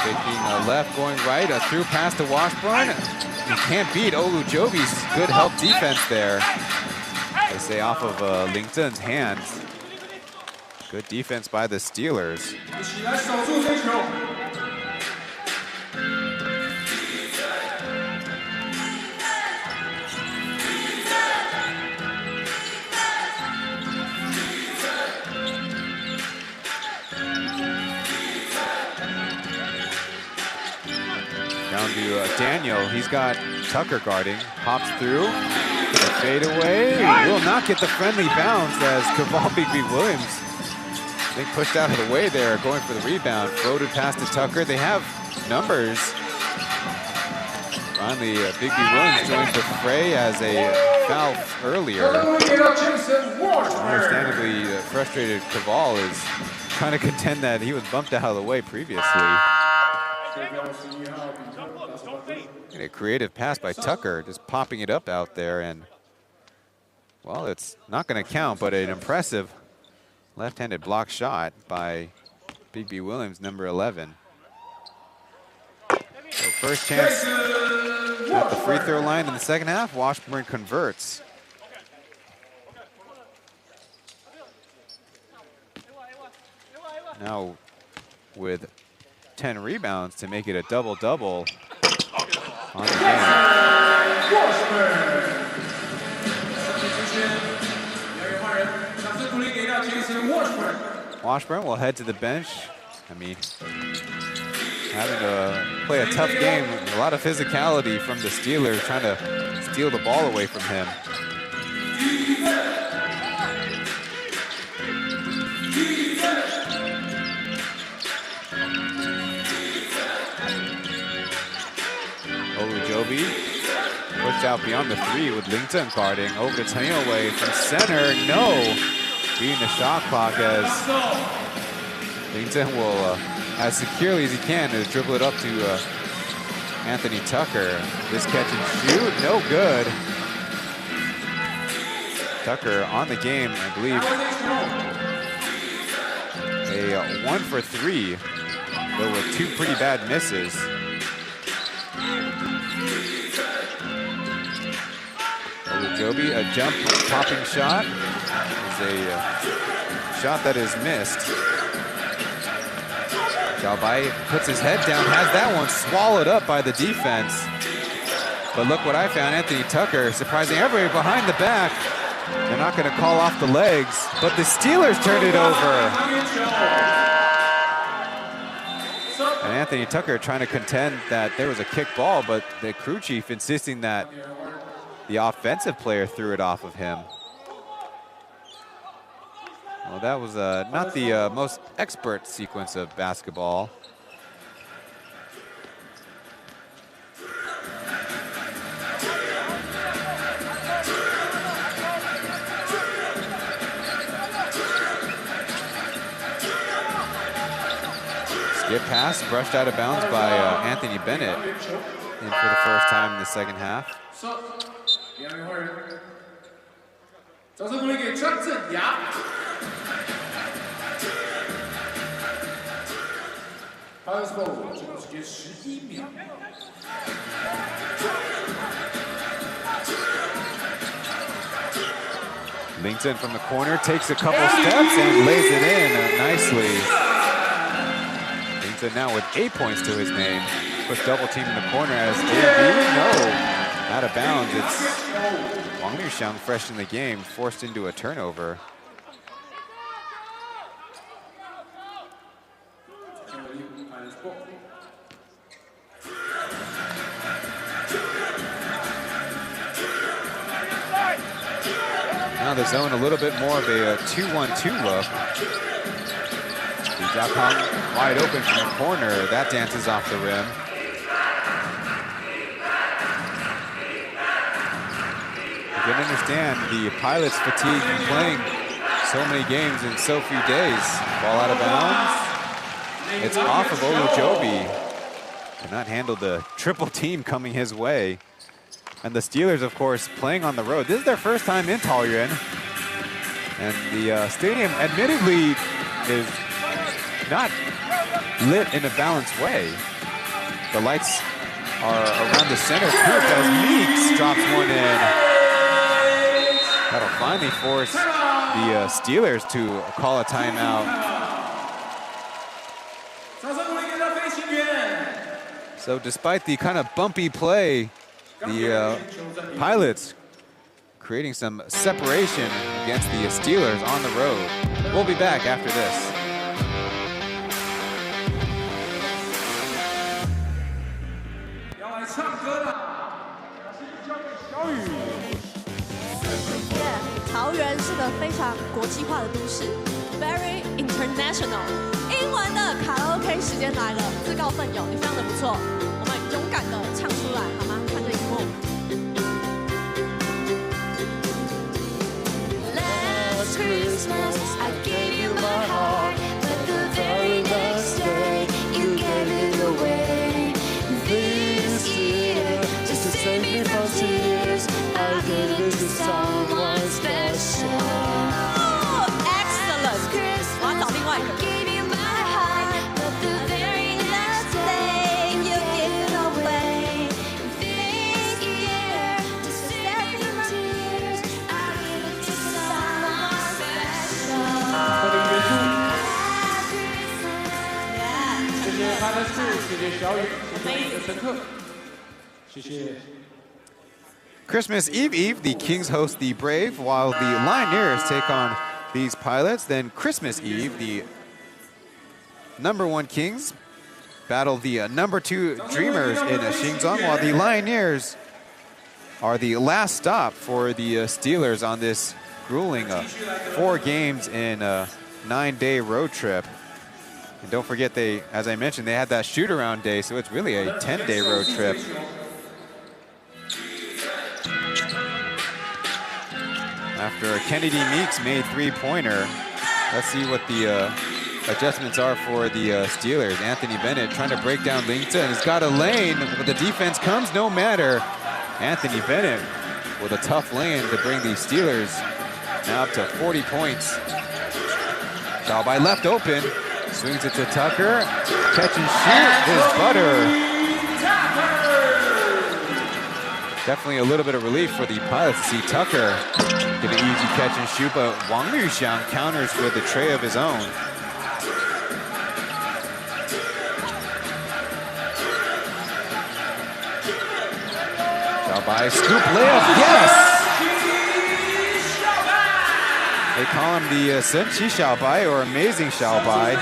Taking left, going right, a through pass to Washburn. You can't beat Olu Jobi's good help defense there. They say off of Ling Zhen's hands. Good defense by the Steelers. Down to Daniel. He's got Tucker guarding. Hops through. Fade away. Will not get the friendly bounce as Caval Bigby Williams, I think, pushed out of the way there, going for the rebound. Floated past to Tucker. They have numbers. Finally, Bigby Williams joins the fray as a foul earlier. Understandably frustrated Caval is trying to contend that he was bumped out of the way previously. And a creative pass by Tucker, just popping it up out there, and well, it's not going to count, but an impressive left-handed block shot by Bigby Williams, number 11. So first chance at the free throw line in the second half. Washburn converts. Now with 10 rebounds to make it a double-double on the game. Washburn will head to the bench. I mean, having to play a tough game, a lot of physicality from the Steelers, trying to steal the ball away from him. Olujobi pushed out beyond the three with Ling Zhen guarding. Over to Taoyuan from center. No! Beating the shot clock as Ling Zhen will, as securely as he can, to dribble it up to Anthony Tucker. This catch and shoot, no good. Tucker on the game, I believe, a 1 for 3, but with 2 pretty bad misses. Olujobi, a jump popping shot is a shot that is missed. Xiaobai puts his head down, has that one swallowed up by the defense. But look what I found, Anthony Tucker surprising everybody behind the back. They're not going to call off the legs, but the Steelers turned it over. And Anthony Tucker trying to contend that there was a kick ball, but the crew chief insisting that the offensive player threw it off of him. Well, that was not the most expert sequence of basketball. Skip pass brushed out of bounds by Anthony Bennett in for the first time in the second half. Lington from the corner takes a couple steps and lays it in nicely. Lington now with 8 points to his name. Push double team in the corner as AB, no, out of bounds. It's Wang Luxiang, fresh in the game, forced into a turnover. Now the zone a little bit more of a 2-1-2 look. Jiakang wide open from the corner. That dances off the rim. You can understand the Pilots' fatigue from playing so many games in so few days. Ball out of bounds. It's off of Olujobi. Cannot handle the triple team coming his way. And the Steelers, of course, playing on the road. This is their first time in Taoyuan. And the stadium admittedly is not lit in a balanced way. The lights are around the center court as Meeks drops one in. That'll finally force the Steelers to call a timeout. So despite the kind of bumpy play, the Pilots creating some separation against the Steelers on the road. We'll be back after this.桃园是个非常国际化的都市 ，very international。英文的卡拉 OK 时间来了，自告奋勇，你非常的不错，我们勇敢的唱出来好吗？看着荧幕。Last Christmas I gave you my heart, but the very next day you gave it away. This year, just to save me from tears, I gave it to someone special. Oh, excellent! 我要找另外一个。Christmas Eve, the Kings host the Brave, while the Lioneers take on these Pilots. Then Christmas Eve, the #1 Kings battle the #2 Dreamers in Xingzhong, while the Lioneers are the last stop for the Steelers on this grueling 4 games in a 9-day road trip. And don't forget, they, as I mentioned, they had that shoot-around day, so it's really a 10-day road trip. After Kennedy Meeks made 3-pointer, let's see what the adjustments are for the Steelers. Anthony Bennett trying to break down Lington. He's got a lane, but the defense comes no matter. Anthony Bennett with a tough lane to bring the Steelers now up to 40 points. Xiaobai left open. Swings it to Tucker. Catch and shoot is Butter. Definitely a little bit of relief for the Pilots to see Tucker get an easy catch and shoot, but Wang Luxiang counters with a tray of his own. Xiaobai, scoop layup, yes! They call him the Senchi Xiaobai or Amazing Xiaobai.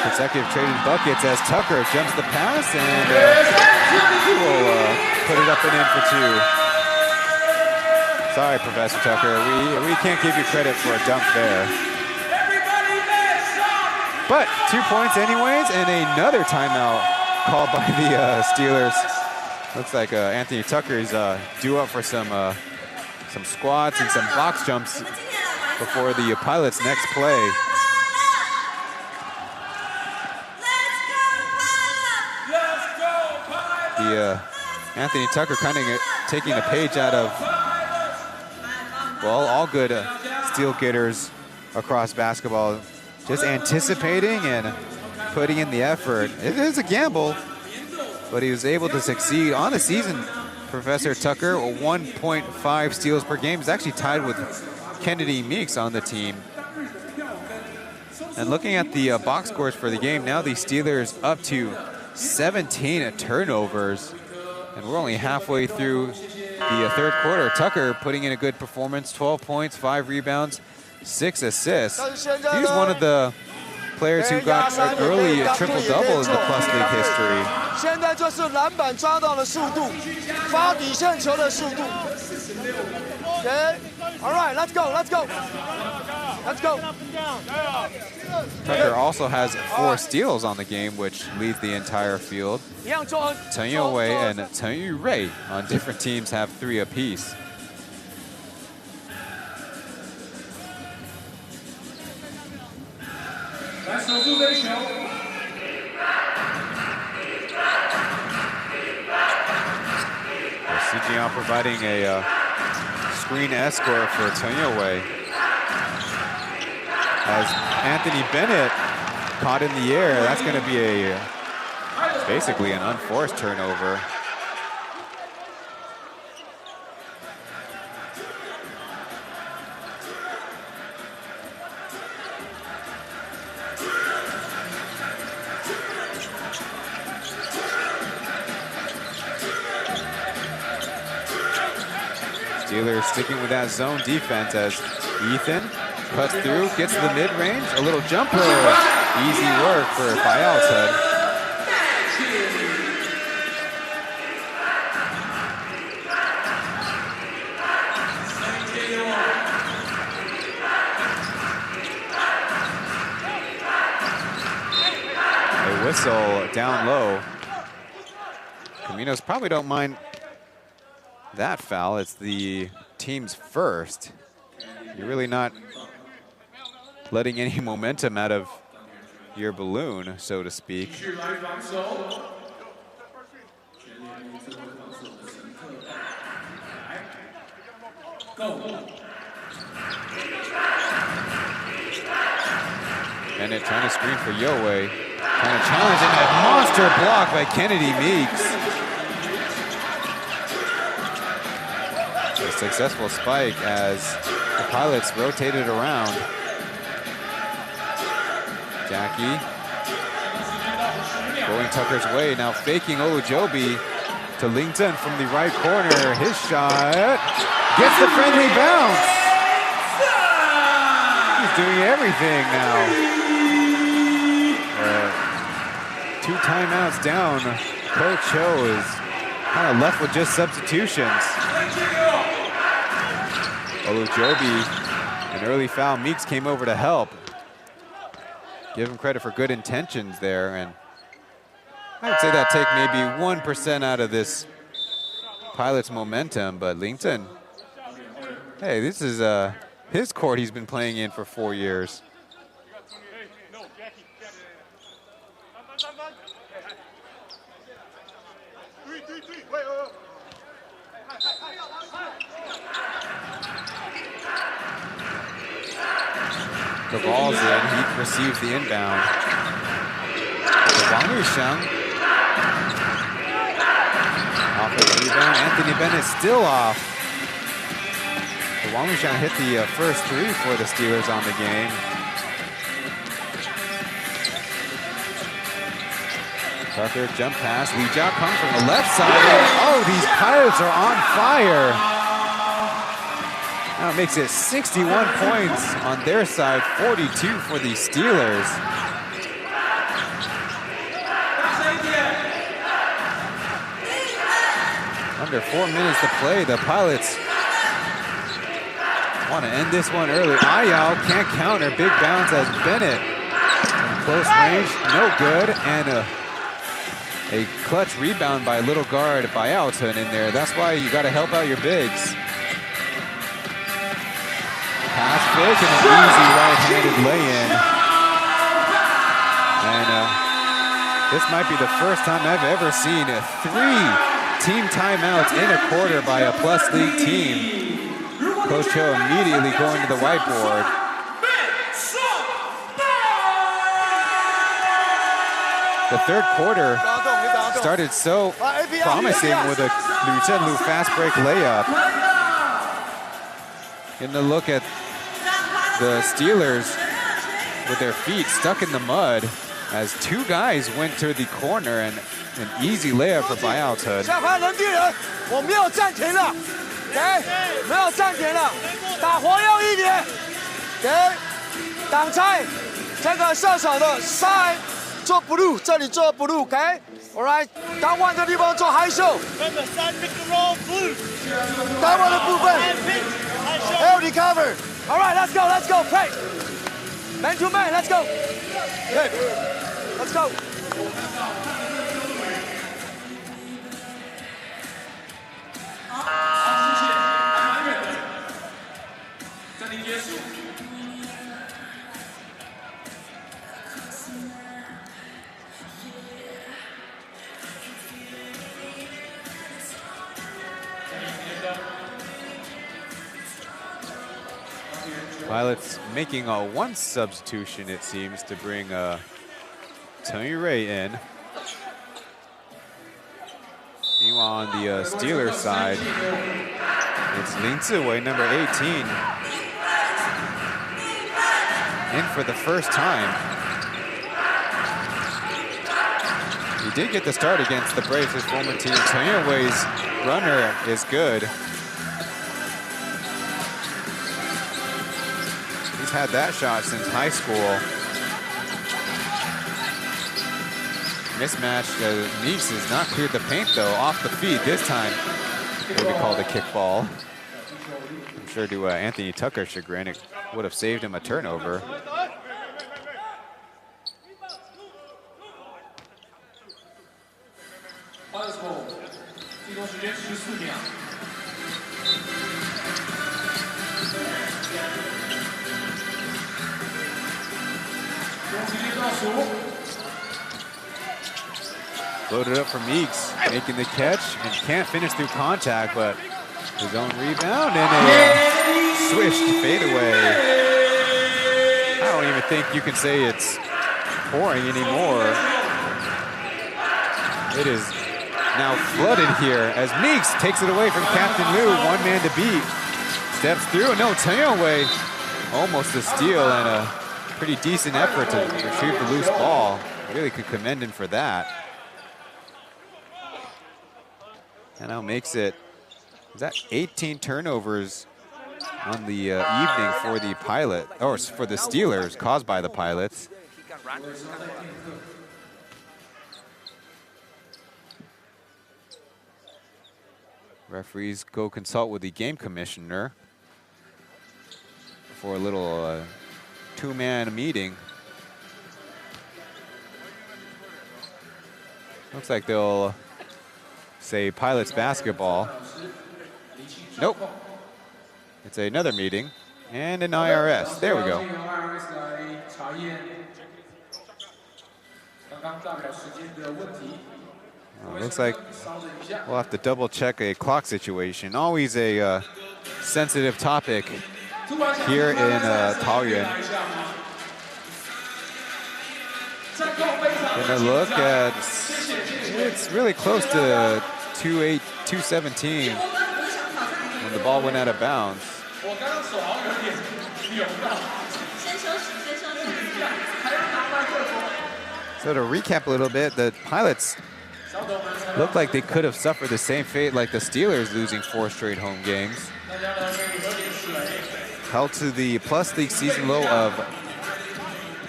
Consecutive traded buckets as Tucker jumps the pass and will put it up and in for 2. Sorry, Professor Tucker. We can't give you credit for a dunk there. But 2 points anyways, and another timeout called by the Steelers. Looks like Anthony Tucker is due up for some squats and some box jumps before the Pilots' next play. Anthony Tucker kind of taking a page out of, well, all good steal getters across basketball. Just anticipating and putting in the effort. It is a gamble, but he was able to succeed on the season. Professor Tucker, 1.5 steals per game, is actually tied with Kennedy Meeks on the team. And looking at the box scores for the game, now the Steelers up to 17 turnovers, and we're only halfway through the third quarter. Tucker putting in a good performance, 12 points, 5 rebounds, 6 assists. He's one of the players who got an early triple-double in the Plus League history. 现在就是篮板抓到的速度，发底线球的速度。Okay, all right, let's go, let's go, let's go. Tucker also has 4 steals on the game, which leads the entire field. Chen Youwei and Chen Yurui on different teams have 3 apiece. Sijian providing a screen escort for Chen Youwei. As Anthony Bennett caught in the air, that's going to be basically an unforced turnover. Steelers sticking with that zone defense as Ethan cuts through, gets to the mid-range, a little jumper. Easy work for Pauian. A whistle down low. Caminos probably don't mind that foul. It's the team's first. You're really not letting any momentum out of your balloon, so to speak. Bennett trying to screen for Youwei. Kind of challenging that monster block by Kennedy Meeks. A successful spike as the Pilots rotated around. Jackie going Tucker's way, now faking Olujobi to Lington from the right corner. His shot gets the friendly bounce. He's doing everything now. 2 timeouts down. Coach Cho is kind of left with just substitutions. Olujobi, an early foul. Meeks came over to help. Give him credit for good intentions there, and I'd say that take maybe 1% out of this Pilots' momentum, but Lington, hey, this is his court he's been playing in for 4 years. The ball's in, he receives the inbound. Pauian off the rebound. Anthony Bennett still off. Pauian hit the first 3 for the Steelers on the game. Tucker jump pass. Lee Jia comes from the left side. Oh, these Pilots are on fire. Now it makes it 61 points on their side, 42 for the Steelers. under 4 minutes to play. The Pilots want to end this one early. Ayao can't counter. Big bounce as Bennett from close range, no good. And a clutch rebound by little guard Bayalton in there. That's why you got to help out your bigs. Pass fake and an easy right-handed lay-in. And this might be the first time I've ever seen 3 team timeouts in a quarter by a Plus League team. Coach Cho immediately going to the whiteboard. The third quarter started so promising with a Liu Zhenlu fast break layup. Getting a look at the Steelers with their feet stuck in the mud as 2 guys went to the corner and an easy layup for Bayalton. 我没有暂停了，给，没有暂停了，打活要一点，给，挡拆，这个射手的side做 blue， 这里做 blue， 给 ，all right， 单腕的地方做 high show， 单腕的部分 ，L recover，all right，let's go，let's go，play，man to man，let's go，good，let's go。 Pilots making a 1 substitution, it seems, to bring Chen Yurui in. Meanwhile, on the Steelers side, it's Lin Ziwei, number 18, in for the first time. He did get the start against the Braves, his former team. Chen Yurui's runner is good. He's had that shot since high school. Mismatch. Meeks has not cleared the paint though, off the feet this time. It would be called a kickball. I'm sure to Anthony Tucker's chagrin, it would have saved him a turnover. Loaded up for Meeks, making the catch and can't finish through contact, but his own rebound and a swished fadeaway. I don't even think you can say it's pouring anymore. It is now flooded here as Meeks takes it away from Captain Liu, 1 man to beat. Steps through, no, Chen Yurui, almost a steal and a pretty decent effort to retrieve the loose ball. Really could commend him for that. And now makes it, is that 18 turnovers on the evening for the Pilot, or for the Steelers, caused by the Pilots. Referees go consult with the game commissioner for a little 2-man meeting. Looks like they'll say Pilots basketball. Nope. It's another meeting and an IRS. There we go. Looks like we'll have to double check a clock situation. Always a sensitive topic here in Taoyuan. Gonna look at, it's really close to 2:17 when the ball went out of bounds. So to recap a little bit, the Pilots looked like they could have suffered the same fate like the Steelers, losing 4 straight home games. Held to the Plus League season low of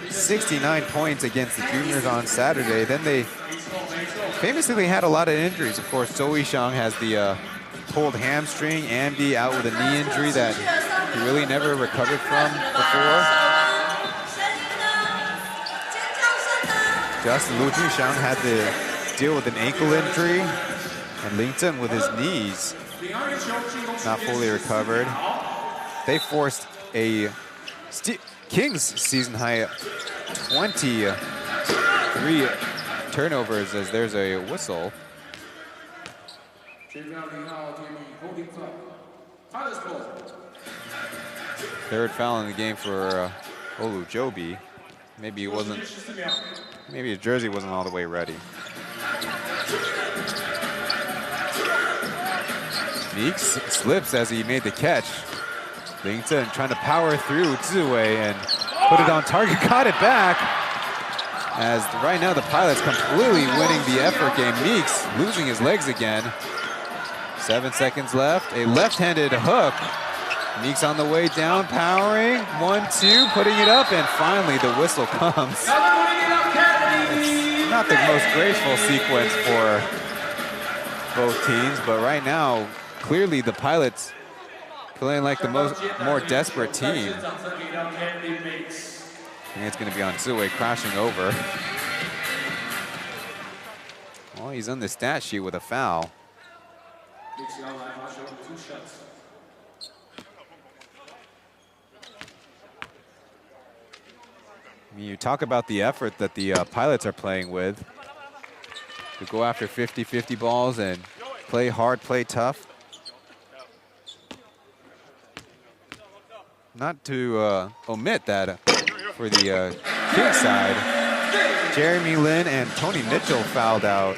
69 points against the juniors on Saturday. Then they famously, they had a lot of injuries. Of course, Taoyuan has the pulled hamstring. Amdi out with a knee injury that he really never recovered from before. Justin Lu Junxiang had to deal with an ankle injury. And Lington with his knees not fully recovered. They forced a Kings season high 23 turnovers as there's a whistle. Third foul in the game for Olu Jobi. Maybe his jersey wasn't all the way ready. Meeks slips as he made the catch. Lington trying to power through Ziwei and put it on target, got it back. As right now the Pilots completely winning the effort game. Meeks losing his legs again. 7 seconds left, a left-handed hook. Meeks on the way down, powering, 1-2, putting it up, and finally the whistle comes. It's not the most graceful sequence for both teams, but right now, clearly the Pilots playing like the more desperate team. I think it's going to be on Ziwei crashing over. Well, he's on the stat sheet with a foul. I mean, you talk about the effort that the Pilots are playing with. To go after 50-50 balls and play hard, play tough. Not to omit that for the Kings side, Jeremy Lin and Tony Mitchell fouled out.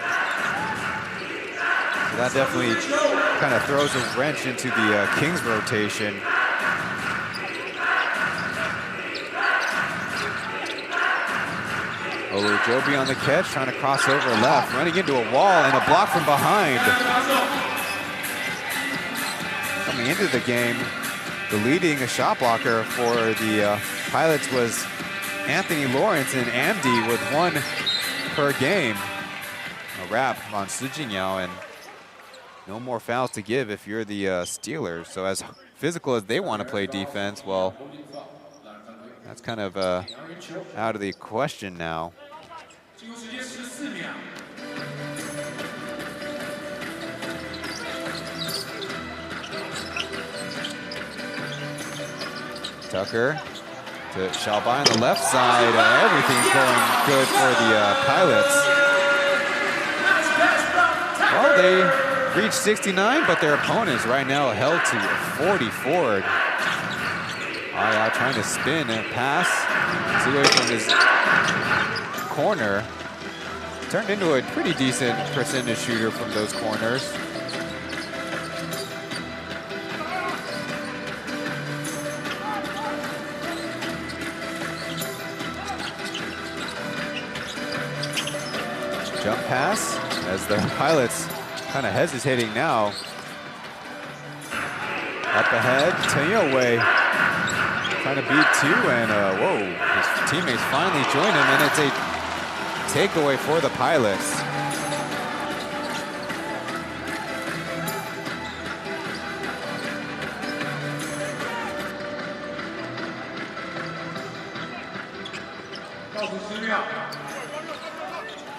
So that definitely kind of throws a wrench into the Kings rotation. Olu Jobi on the catch, trying to cross over left, running into a wall and a block from behind. Coming into the game, the leading shot blocker for the Pilots was Anthony Lawrence and Amdi with 1 per game. A wrap on Su Jinyao, and no more fouls to give if you're the Steelers. So as physical as they want to play defense, well, that's kind of out of the question now. Tucker to Xiaobai on the left side. Everything's going good for the Pilots. Well, they reached 69, but their opponents right now held to 40 forward. Aya trying to spin and pass. Ziwei from his corner. Turned into a pretty decent percentage shooter from those corners. Jump pass as the Pilots kind of hesitating now. Up ahead, Taoyuan trying to beat 2, and whoa, his teammates finally join him, and it's a takeaway for the Pilots.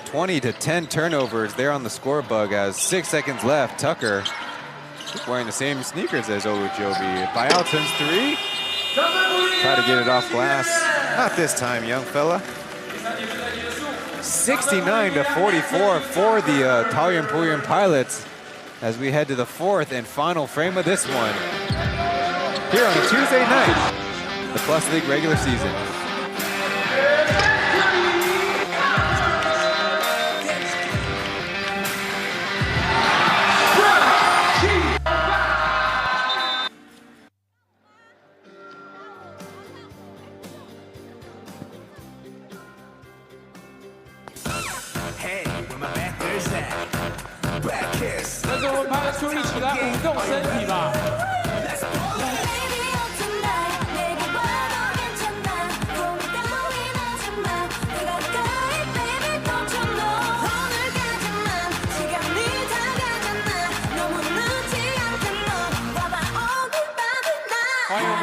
(20-10) turnovers there on the score bug as 6 seconds left. Tucker wearing the same sneakers as Olu Jobi. Bayao 3. Try to get it off glass. Not this time, young fella. 69-44 for the Taoyuan Pauian Pilots as we head to the 4th and final frame of this one. Here on a Tuesday night, the Plus League regular season.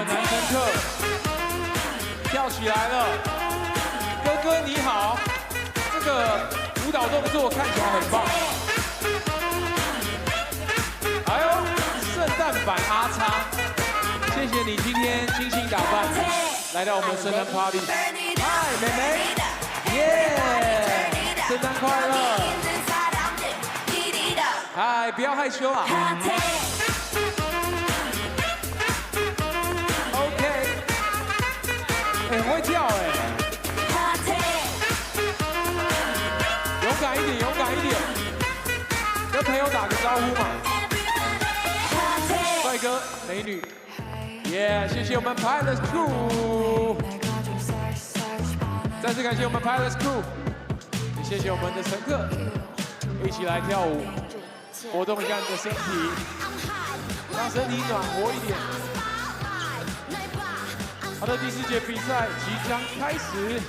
们男生课跳起来了，哥哥你好，这个舞蹈动作看起来很棒。哎呦，圣诞版阿叉，谢谢你今天精心打扮，来到我们圣诞 party。嗨，妹妹，耶，圣诞快乐！嗨，不要害羞啊。OK， 很会跳哎。勇敢一点，勇敢一点，跟朋友打个招呼嘛。帅哥、美女，耶！谢谢我们 P.LEAGUE Crew， 再次感谢我们 P.LEAGUE Crew， 也谢谢我们的乘客，一起来跳舞，活动一下你的身体，让身体暖和一点。好的，第4节比赛即将开始。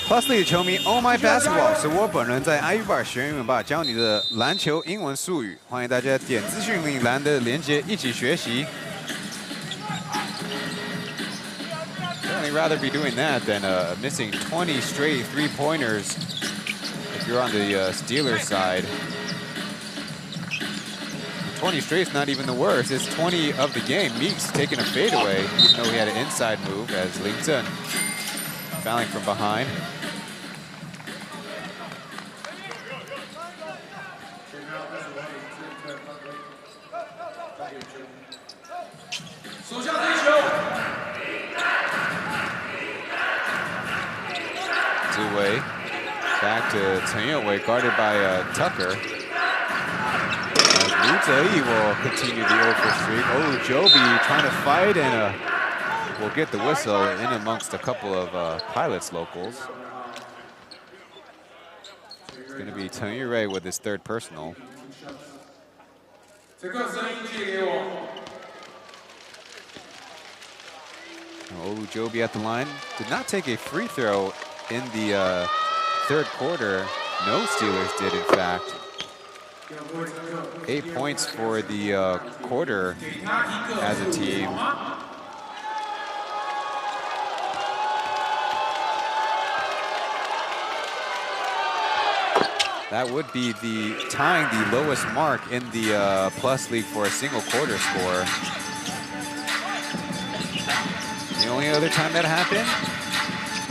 Plus League 球迷 ，Oh My Basketball 是我本人在 iUbar 学英文吧教你的篮球英文术语，欢迎大家点资讯栏的连接一起学习。I'd rather be doing that than missing 20 straight three-pointers if you're on the Steelers side. 20 straight's not even the worst. It's 20 of the game. Meeks taking a fadeaway, even though he had an inside move as Ling fouling from behind. 手下追球。Zuwei back to Chen Yue, guarded by Tucker. Liu Zeyi will continue the over streak. Oh, Joby trying to fight and will get the whistle in amongst a couple of Pilots locals. It's going to be Chen Yue with his third personal. Olu Joby at the line. Did not take a free throw in the third quarter. No Steelers did, in fact. 8 points for the quarter as a team. That would be tying the lowest mark in the Plus League for a single quarter score. The only other time that happened,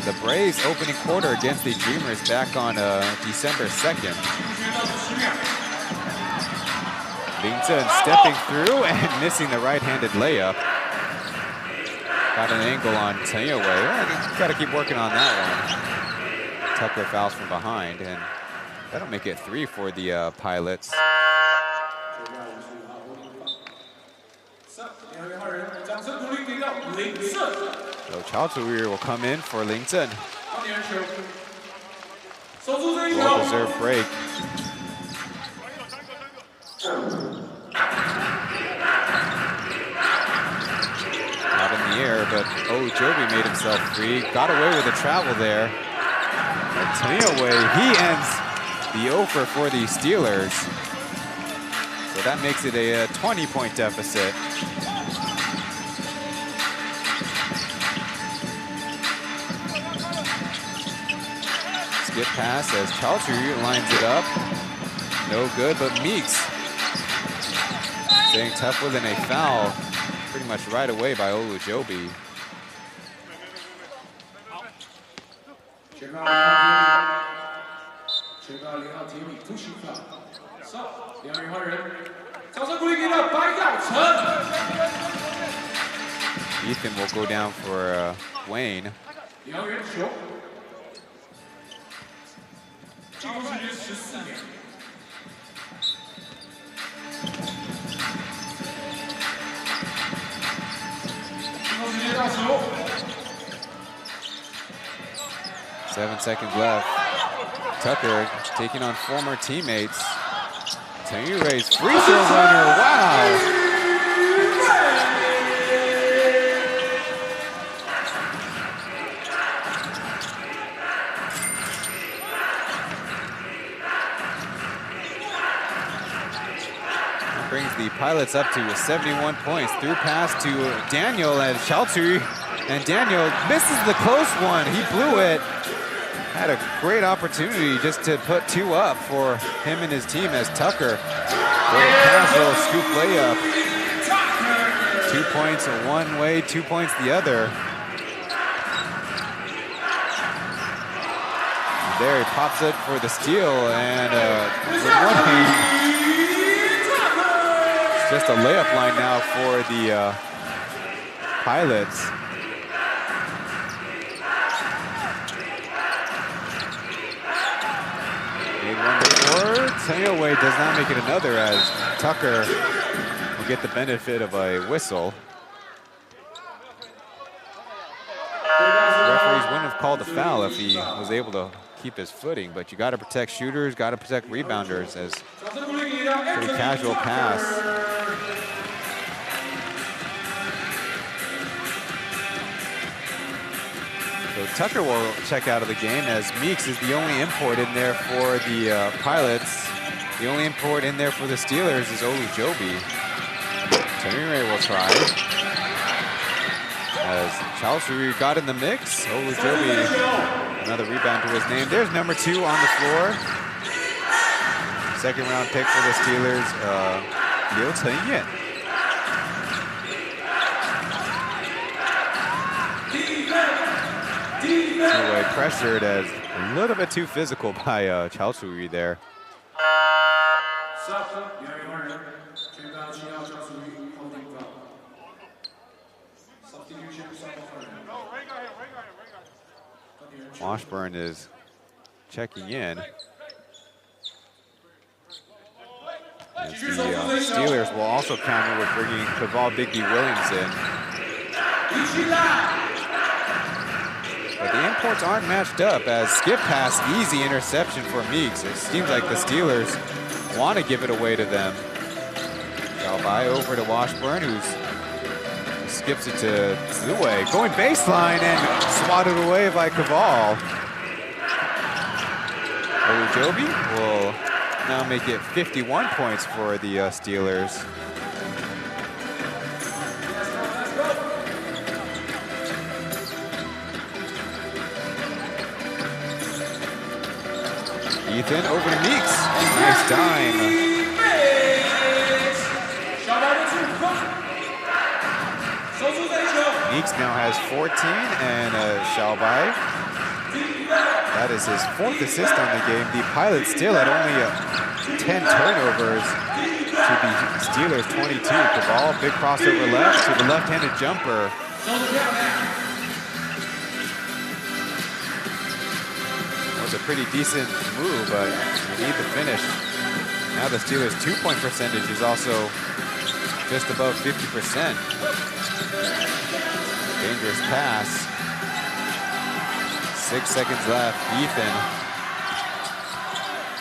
the Braves opening quarter against the Dreamers back on December 2nd. Ling stepping through and missing the right-handed layup. Got an angle on Chen Yue. Got to keep working on that one. Tucker fouls from behind, and that'll make it 3 for the Pilots. So Chao Tzu will come in for Ling Zhen. Well-deserved break. Not in the air, but Joby made himself free. Got away with the travel there. Chen Yue, he ends the over for the Steelers. So that makes it a 20-point deficit. Skip pass as Chaochu lines it up. No good, but Meeks staying tougher than a foul pretty much right away by Olu Joby. Ethan will go down for Wayne. Seven seconds left. Tucker taking on former teammates. Chen Yue's free throw runner. Wow. brings the Pilots up to 71 points. Through pass to Daniel and Xiaotu, and Daniel misses the close one. He blew it. Had a great opportunity just to put 2 up for him and his team as Tucker with a casual scoop layup. 2 points one way, 2 points the other. There he pops it for the steal, and with one hand, it's just a layup line now for the Pilots. Made one before. Taoyuan does not make it another as Tucker will get the benefit of a whistle. The referees wouldn't have called a foul if he was able to keep his footing, but you got to protect shooters, got to protect rebounders as pretty casual pass. So Tucker will check out of the game as Meeks is the only import in there for the Pilots. The only import in there for the Steelers is Olujobi. Taoyuan will try. As Chaosuri got in the mix, Olujobi, another rebound to his name. There's number 2 on the floor. Second round pick for the Steelers, Liu Chen. Anyway, pressured as a little bit too physical by Chaosuri there. Washburn is checking in. And the Steelers will also counter with bringing Kaval Bigby Williams in. But the imports aren't matched up as skip pass, easy interception for Meeks. It seems like the Steelers want to give it away to them. Xiaobai over to Washburn, who skips it to Zue. Going baseline and swatted away by Kaval. Olujobi will now make it 51 points for the Steelers. Ethan over to Meeks. Nice dime. Meeks now has 14, and Xiaobai, that is his 4th assist on the game. The Pilots still at only 10 turnovers to the Steelers 22. Kaval, big crossover left to the left-handed jumper. Was a pretty decent move, but you need the finish. Now the Steelers' 2-point percentage is also just above 50%. Dangerous pass. 6 seconds left. Ethan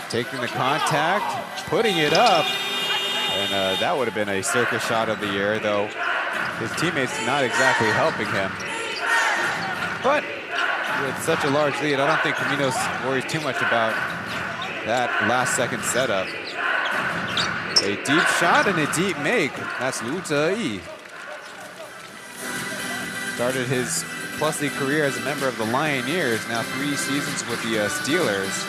taking the contact, putting it up, and that would have been a circus shot of the year, though his teammates not exactly helping him. But with such a large lead, I don't think Caminos worries too much about that last-second setup. A deep shot and a deep make. That's Liu Zeyi. Started his Plus League career as a member of the Lioneers, now 3 seasons with the Steelers.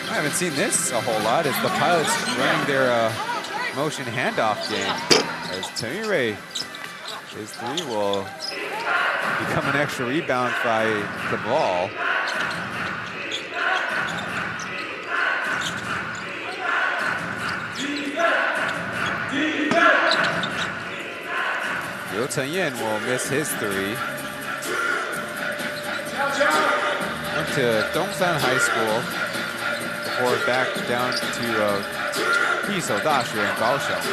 I haven't seen this a whole lot. It's the Pilots running their motion handoff game. As Taoyuan, his 3 will become an extra rebound by Kaval. Liu Chen will miss his 3. Went to Dongsan High School before back down to Hisou Daxue in Kaohsiung.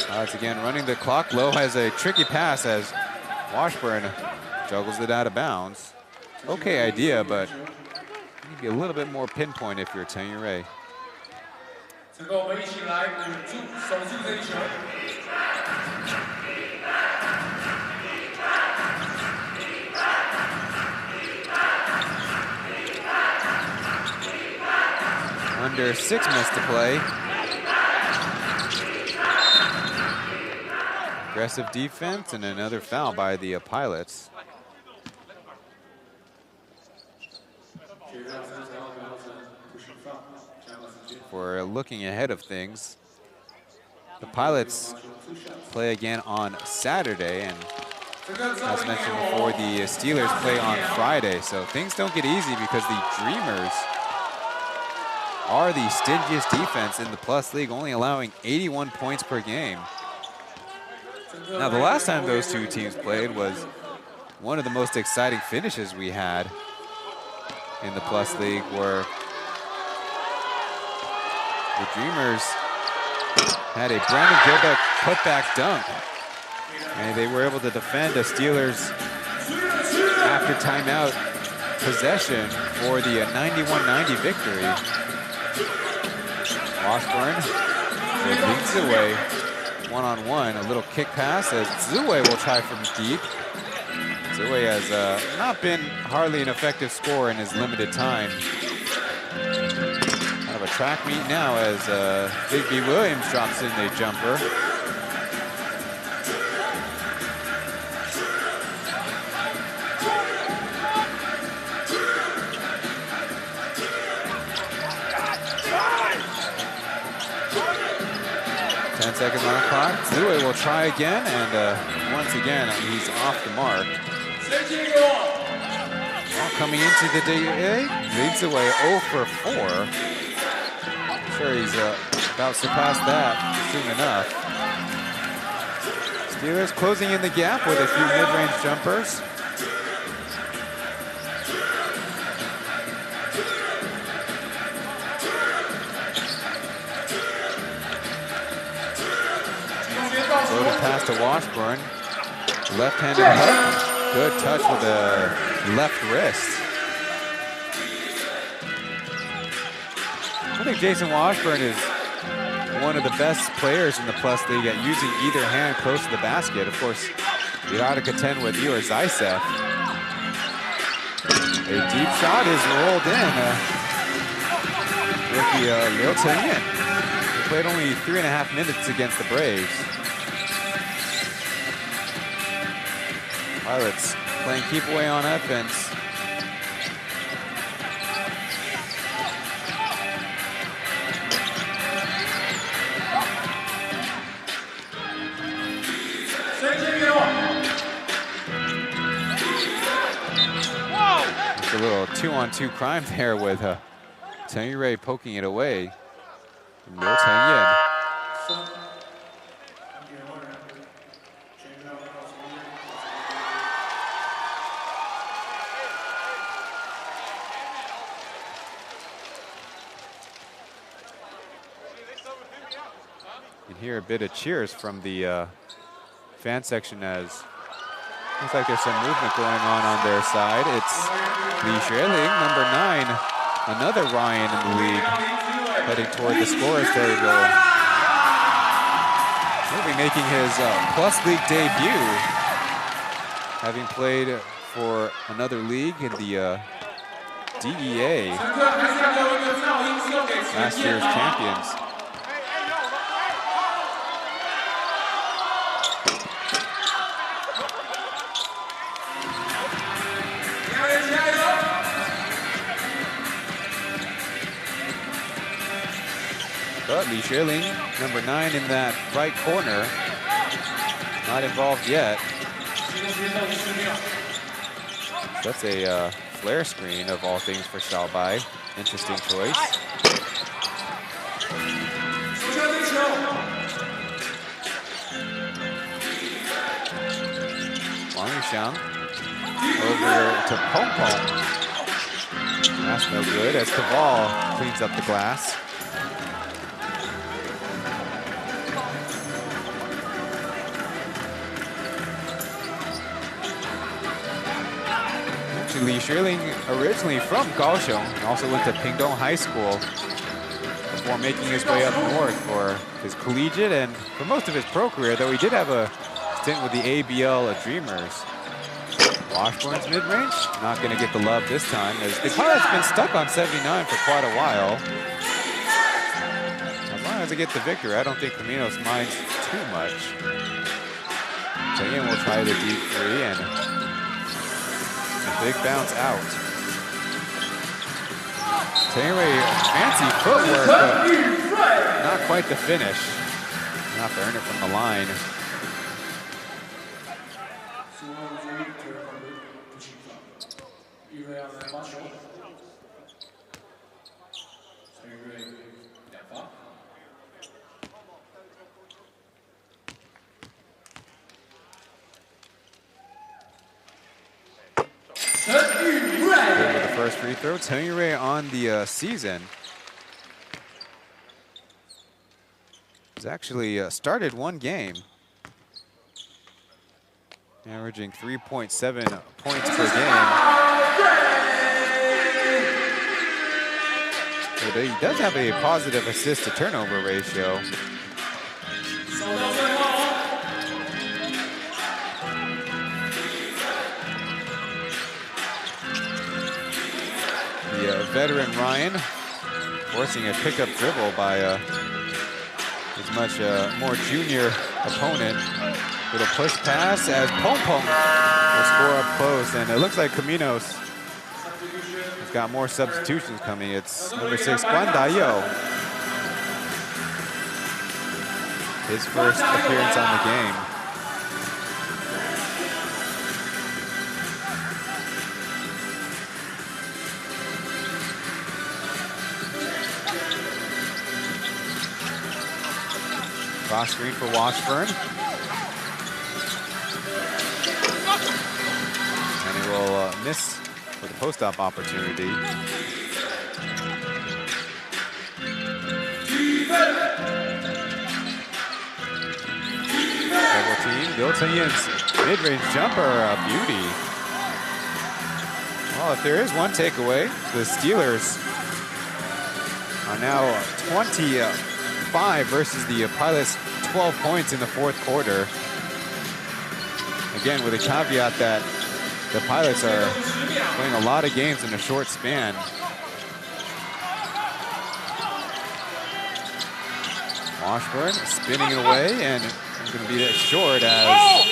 Alex again running the clock. Low has a tricky pass as Washburn juggles it out of bounds. Okay idea, but you need to be a little bit more pinpoint if you're Taoyuan. 这个我们一起来守住这一球。under 6 minutes to play. Aggressive defense and another foul by the Pilots. For looking ahead of things, the Pilots play again on Saturday, and as mentioned before, the Steelers play on Friday, so things don't get easy because the Dreamers are the stingiest defense in the Plus League, only allowing 81 points per game. Now, the last time those two teams played was one of the most exciting finishes we had in the Plus League, where the Dreamers had a Brandon Gilbeck putback dunk, and they were able to defend the Steelers after timeout possession for the 91-90 victory. Washburn leads away one-on-one, a little kick pass as Ziwei will try from deep. Ziwei has not been hardly an effective scorer in his limited time. Kind of a track meet now as Big B Williams drops in a jumper. Seconds on the clock. Ziwei will try again, and once again, he's off the mark. Well, coming into the day, leads away 0 for 4. I'm sure he's about surpassed that soon enough. Steelers closing in the gap with a few mid-range jumpers. Loaded pass to Washburn. Left-handed hook. Good touch with the left wrist. I think Jason Washburn is one of the best players in the Plus League at using either hand close to the basket. Of course, you'd ought to contend with you or Zaitsev. A deep shot is rolled in. Rookie Liu Chen. He played only 3.5 minutes against the Braves. Pilots playing keep away on offense. It's a little 2-on-2 crime there with Chen Yurei poking it away. No Chen Yin. Hear a bit of cheers from the fan section as looks like there's some movement going on their side. It's Li Xueling, number 9, another Ryan in the league, heading toward the scorer's territory. He'll be making his Plus League debut, having played for another league in the DEA, last year's champions. But Li Xueling, number 9 in that right corner, not involved yet. That's a flare screen of all things for Xiaobai. Interesting choice. Wang Yuxiang over to Pong Pong. That's no good as Caval cleans up the glass. Li Xueling, originally from Kaohsiung, also went to Pingdong High School before making his way up north for his collegiate and for most of his pro career, though he did have a stint with the ABL Dreamers. Washburn's mid-range, not going to get the love this time, as the Pilots been stuck on 79 for quite a while. as they get the victory, I don't think Caminos minds too much. Taoyuan will try the deep three and a big bounce out. Taoyuan, fancy footwork, but not quite the finish. Not to earn it from the line. With the first free throw, Taoyuan on the season. He's actually started one game, averaging 3.7 points per game. But he does have a positive assist to turnover ratio. The veteran Ryan forcing a pickup dribble by his much more junior opponent with a push pass as Pong Pong will score up close. And it looks like Caminos has got more substitutions coming. It's number 6, Guan Dayo. His first appearance on the game. Cross screen for Washburn. And he will miss for the post-up opportunity. Double team, Liu Chenyan's mid-range jumper, a beauty. Well, if there is one takeaway, the Steelers are now 25 versus the Pilots 12 points in the fourth quarter. Again, with a caveat that the Pilots are playing a lot of games in a short span. Washburn spinning it away and going to be short as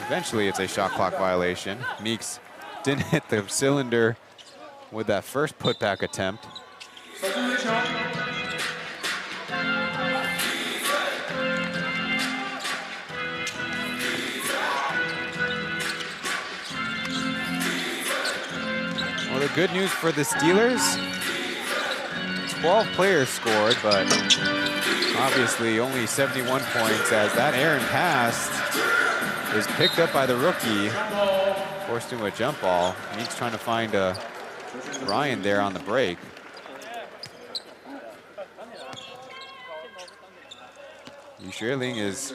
eventually it's a shot clock violation. Meeks didn't hit the cylinder with that first putback attempt. Well, the good news for the Steelers, 12 players scored, but obviously only 71 points as that errant pass is picked up by the rookie, forced into a jump ball. Meeks trying to find Ryan there on the break. Yu Xueling is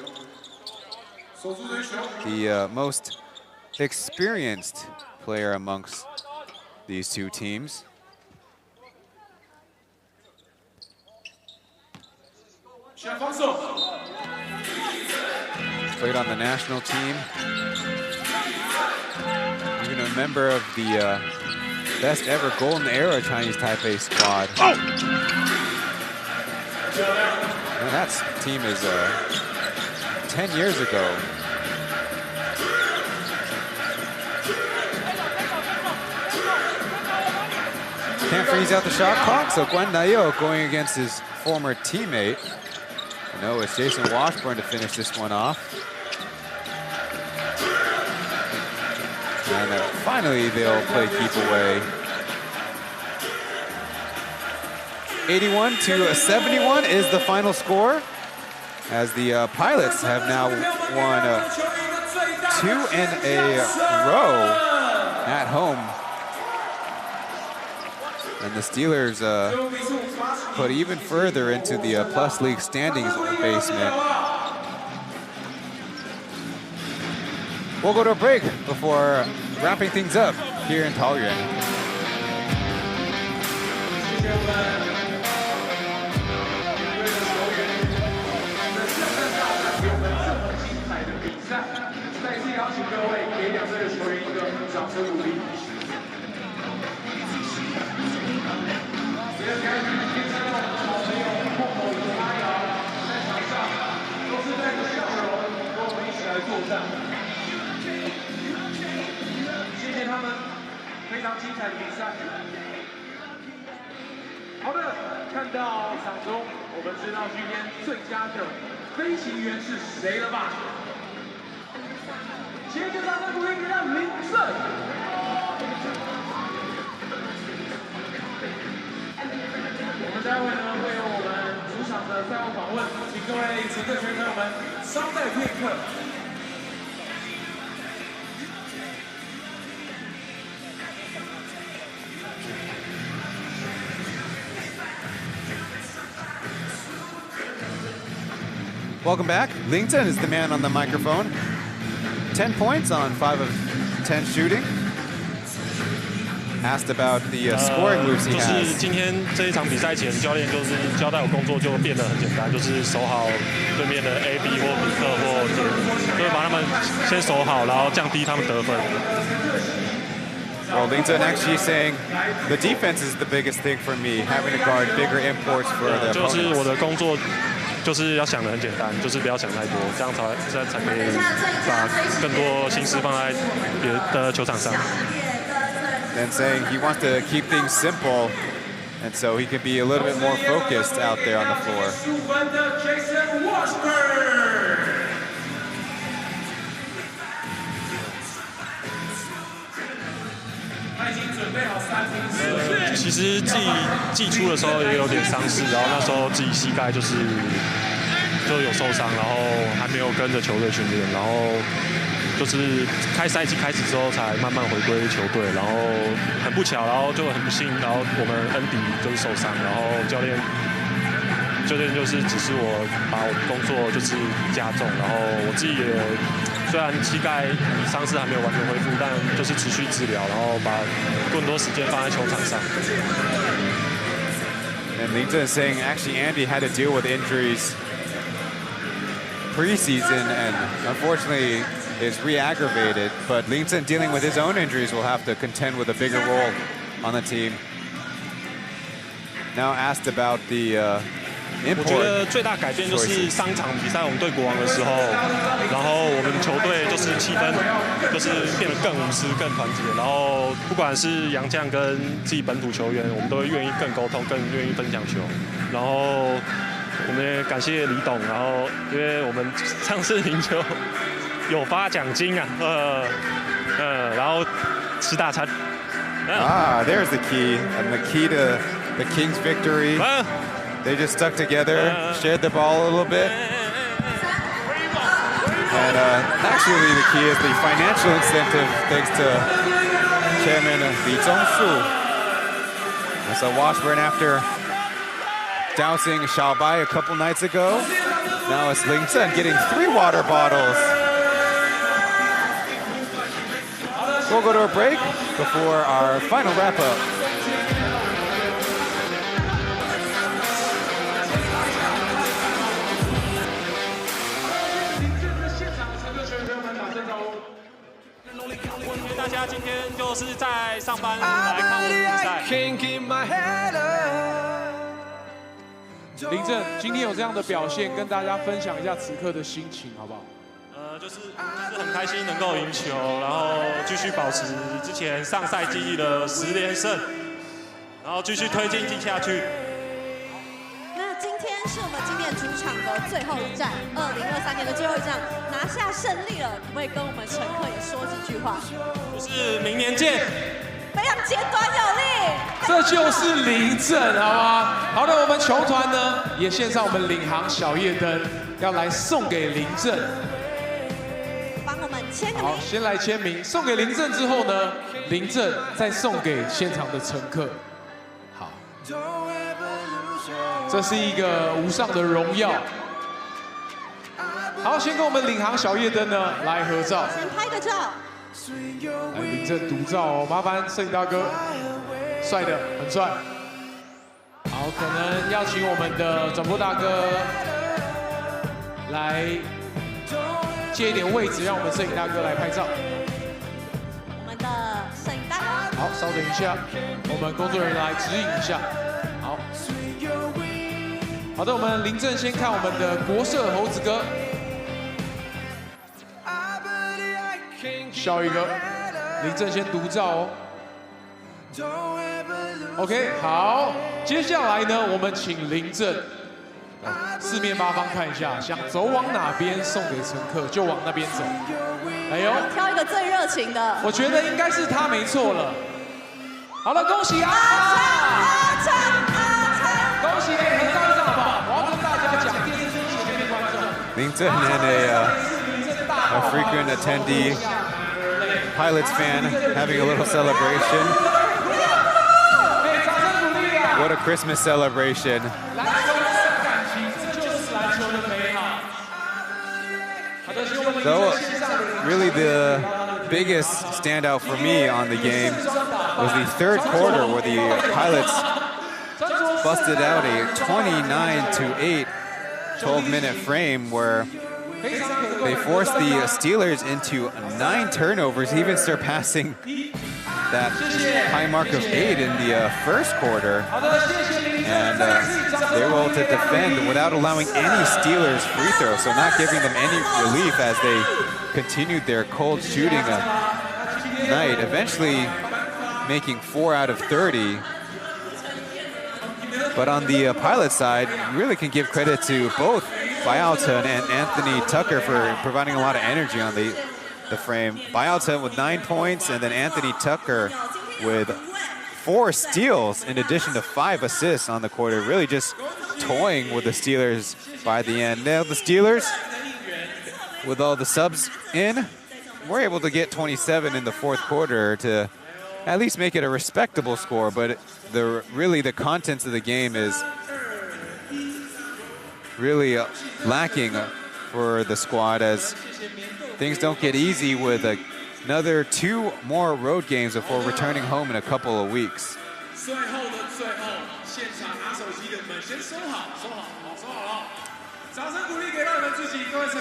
the most experienced player amongst these two teams. Played on the national team. Even a member of the best ever Golden Era Chinese Taipei squad. And that team is 10 years ago. Can't freeze out the shot clock, so Guan Dayo going against his former teammate. No, it's Jason Washburn to finish this one off. And finally, they'll play keep away. 81-71 is the final score, as the Pilots have now won 2 in a row at home. And the Steelers put even further into the Plus League standings basement. We'll go to a break before wrapping things up here in Taoyuan. 上。谢谢他们非常精彩的比赛。好的，看到场中，我们知道今天最佳的飞行员是谁了吧？请一个掌声鼓励给到林正。我们待会呢会有我们主场的赛后访问，请各位乘客全朋友们稍待片刻。Welcome back. Ling Chen is the man on the microphone. 10 points on 5 of 10 shooting. Asked about the scoring moves he 就是 has. 今天这一场比赛前，教练就是交代我工作就变得很简单，就是守好对面的 A、B 或比克或点，就是把他们先守好，然后降低他们得分。Well, Ling Chen actually saying the defense is the biggest thing for me, having to guard bigger imports for the 就是我 opponents. 的工作。就是要想得很简单，就是不要想太多，这样才可以把更多心思放在别的球场上。And saying he wants to keep things simple, and so he can be a little bit more focused out there on the floor. 其实自己季初的时候也有点伤势，然后那时候自己膝盖就有受伤，然后还没有跟着球队训练，然后就是开赛季开始之后才慢慢回归球队，然后很不巧，然后就很不幸，然后我们恩迪就是受伤，然后教练就是指示我把我工作就是加重，然后我自己也虽然膝盖伤势还没有完全恢复，但就是持续治疗，然后把更多时间放在球场上。And Ling Chen is saying actually Andy had to deal with injuries preseason and unfortunately is re-aggravated, but Ling Chen dealing with his own injuries will have to contend with a bigger role on the team. Now asked about the 我觉得最大改变就是上场比赛我们对国王的时候，然后我们球队就是气氛就是变得更无私、更团结，然后不管是洋将跟自己本土球员，我们都会愿意更沟通、更愿意分享球，然后我们也感谢李董，然后因为我们上次赢球有发奖金啊，然后吃大餐。there's the key, and the key to the Kings' victory. They just stuck together, shared the ball a little bit. And actually the key is the financial incentive thanks to Chairman Li Zhongshu. And so Washburn, after dousing Xiaobai a couple nights ago, now it's Ling Chen getting 3 water bottles. We'll go to a break before our final wrap-up.大家今天就是在上班来看我们比赛。林正，今天有这样的表现，跟大家分享一下此刻的心情，好不好？就是很开心能够赢球，然后继续保持之前上赛季的10连胜，然后继续推进下去。那今天是我们今年主场的最后一战，2023年的最后一战，拿下胜利了，可不可以跟我们乘客也说几句话？就是明年见。非常简短有力，这就是林正，好吗？好的，我们球团呢也献上我们领航小夜灯，要来送给林正。帮我们签个名。好，先来签名，送给林正之后呢，林正再送给现场的乘客。好，这是一个无上的荣耀。好，先跟我们领航小夜灯呢来合照，先拍个照。来林正独照哦，麻烦摄影大哥，帅的很帅。好，可能邀请我们的转播大哥来借一点位置，让我们摄影大哥来拍照。我们的摄影大哥。好，稍等一下，我们工作人员来指引一下。好，好的，我们林正先看我们的国社猴子哥。笑一个，林正先独照哦。OK， 好，接下来呢，我们请林正四面八方看一下，想走往哪边送给乘客就往那边走。哎呦，挑一个最热情的，我觉得应该是他没错了。好了，恭喜阿昌！恭喜很高兴好不好？我要跟大家讲，电视机前面的观众，林正 and a frequent attendee, Pilots fan, having a little celebration. What a Christmas celebration. So, really the biggest standout for me on the game was the third quarter where the Pilots busted out a 29-8 12-minute frame where they forced the Steelers into 9 turnovers, even surpassing that high mark of 8 in the first quarter. And they were able to defend without allowing any Steelers free throws, so not giving them any relief as they continued their cold shooting night, eventually making 4 out of 30. But on the Pilot side, you really can give credit to both Pauian and Anthony Tucker for providing a lot of energy on the frame. Pauian with 9 points, and then Anthony Tucker with 4 steals in addition to 5 assists on the quarter, really just toying with the Steelers by the end. Now the Steelers, with all the subs in, were able to get 27 in the fourth quarter to at least make it a respectable score, but really the contents of the game is really lacking for the squad, as things don't get easy with another 2 more road games before returning home in a couple of weeks.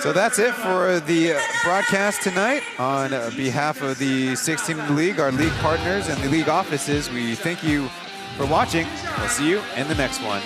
So that's it for the broadcast tonight. On behalf of the 16 League, our league partners, and the league offices, we thank you for watching. We'll see you in the next one.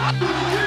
Yeah.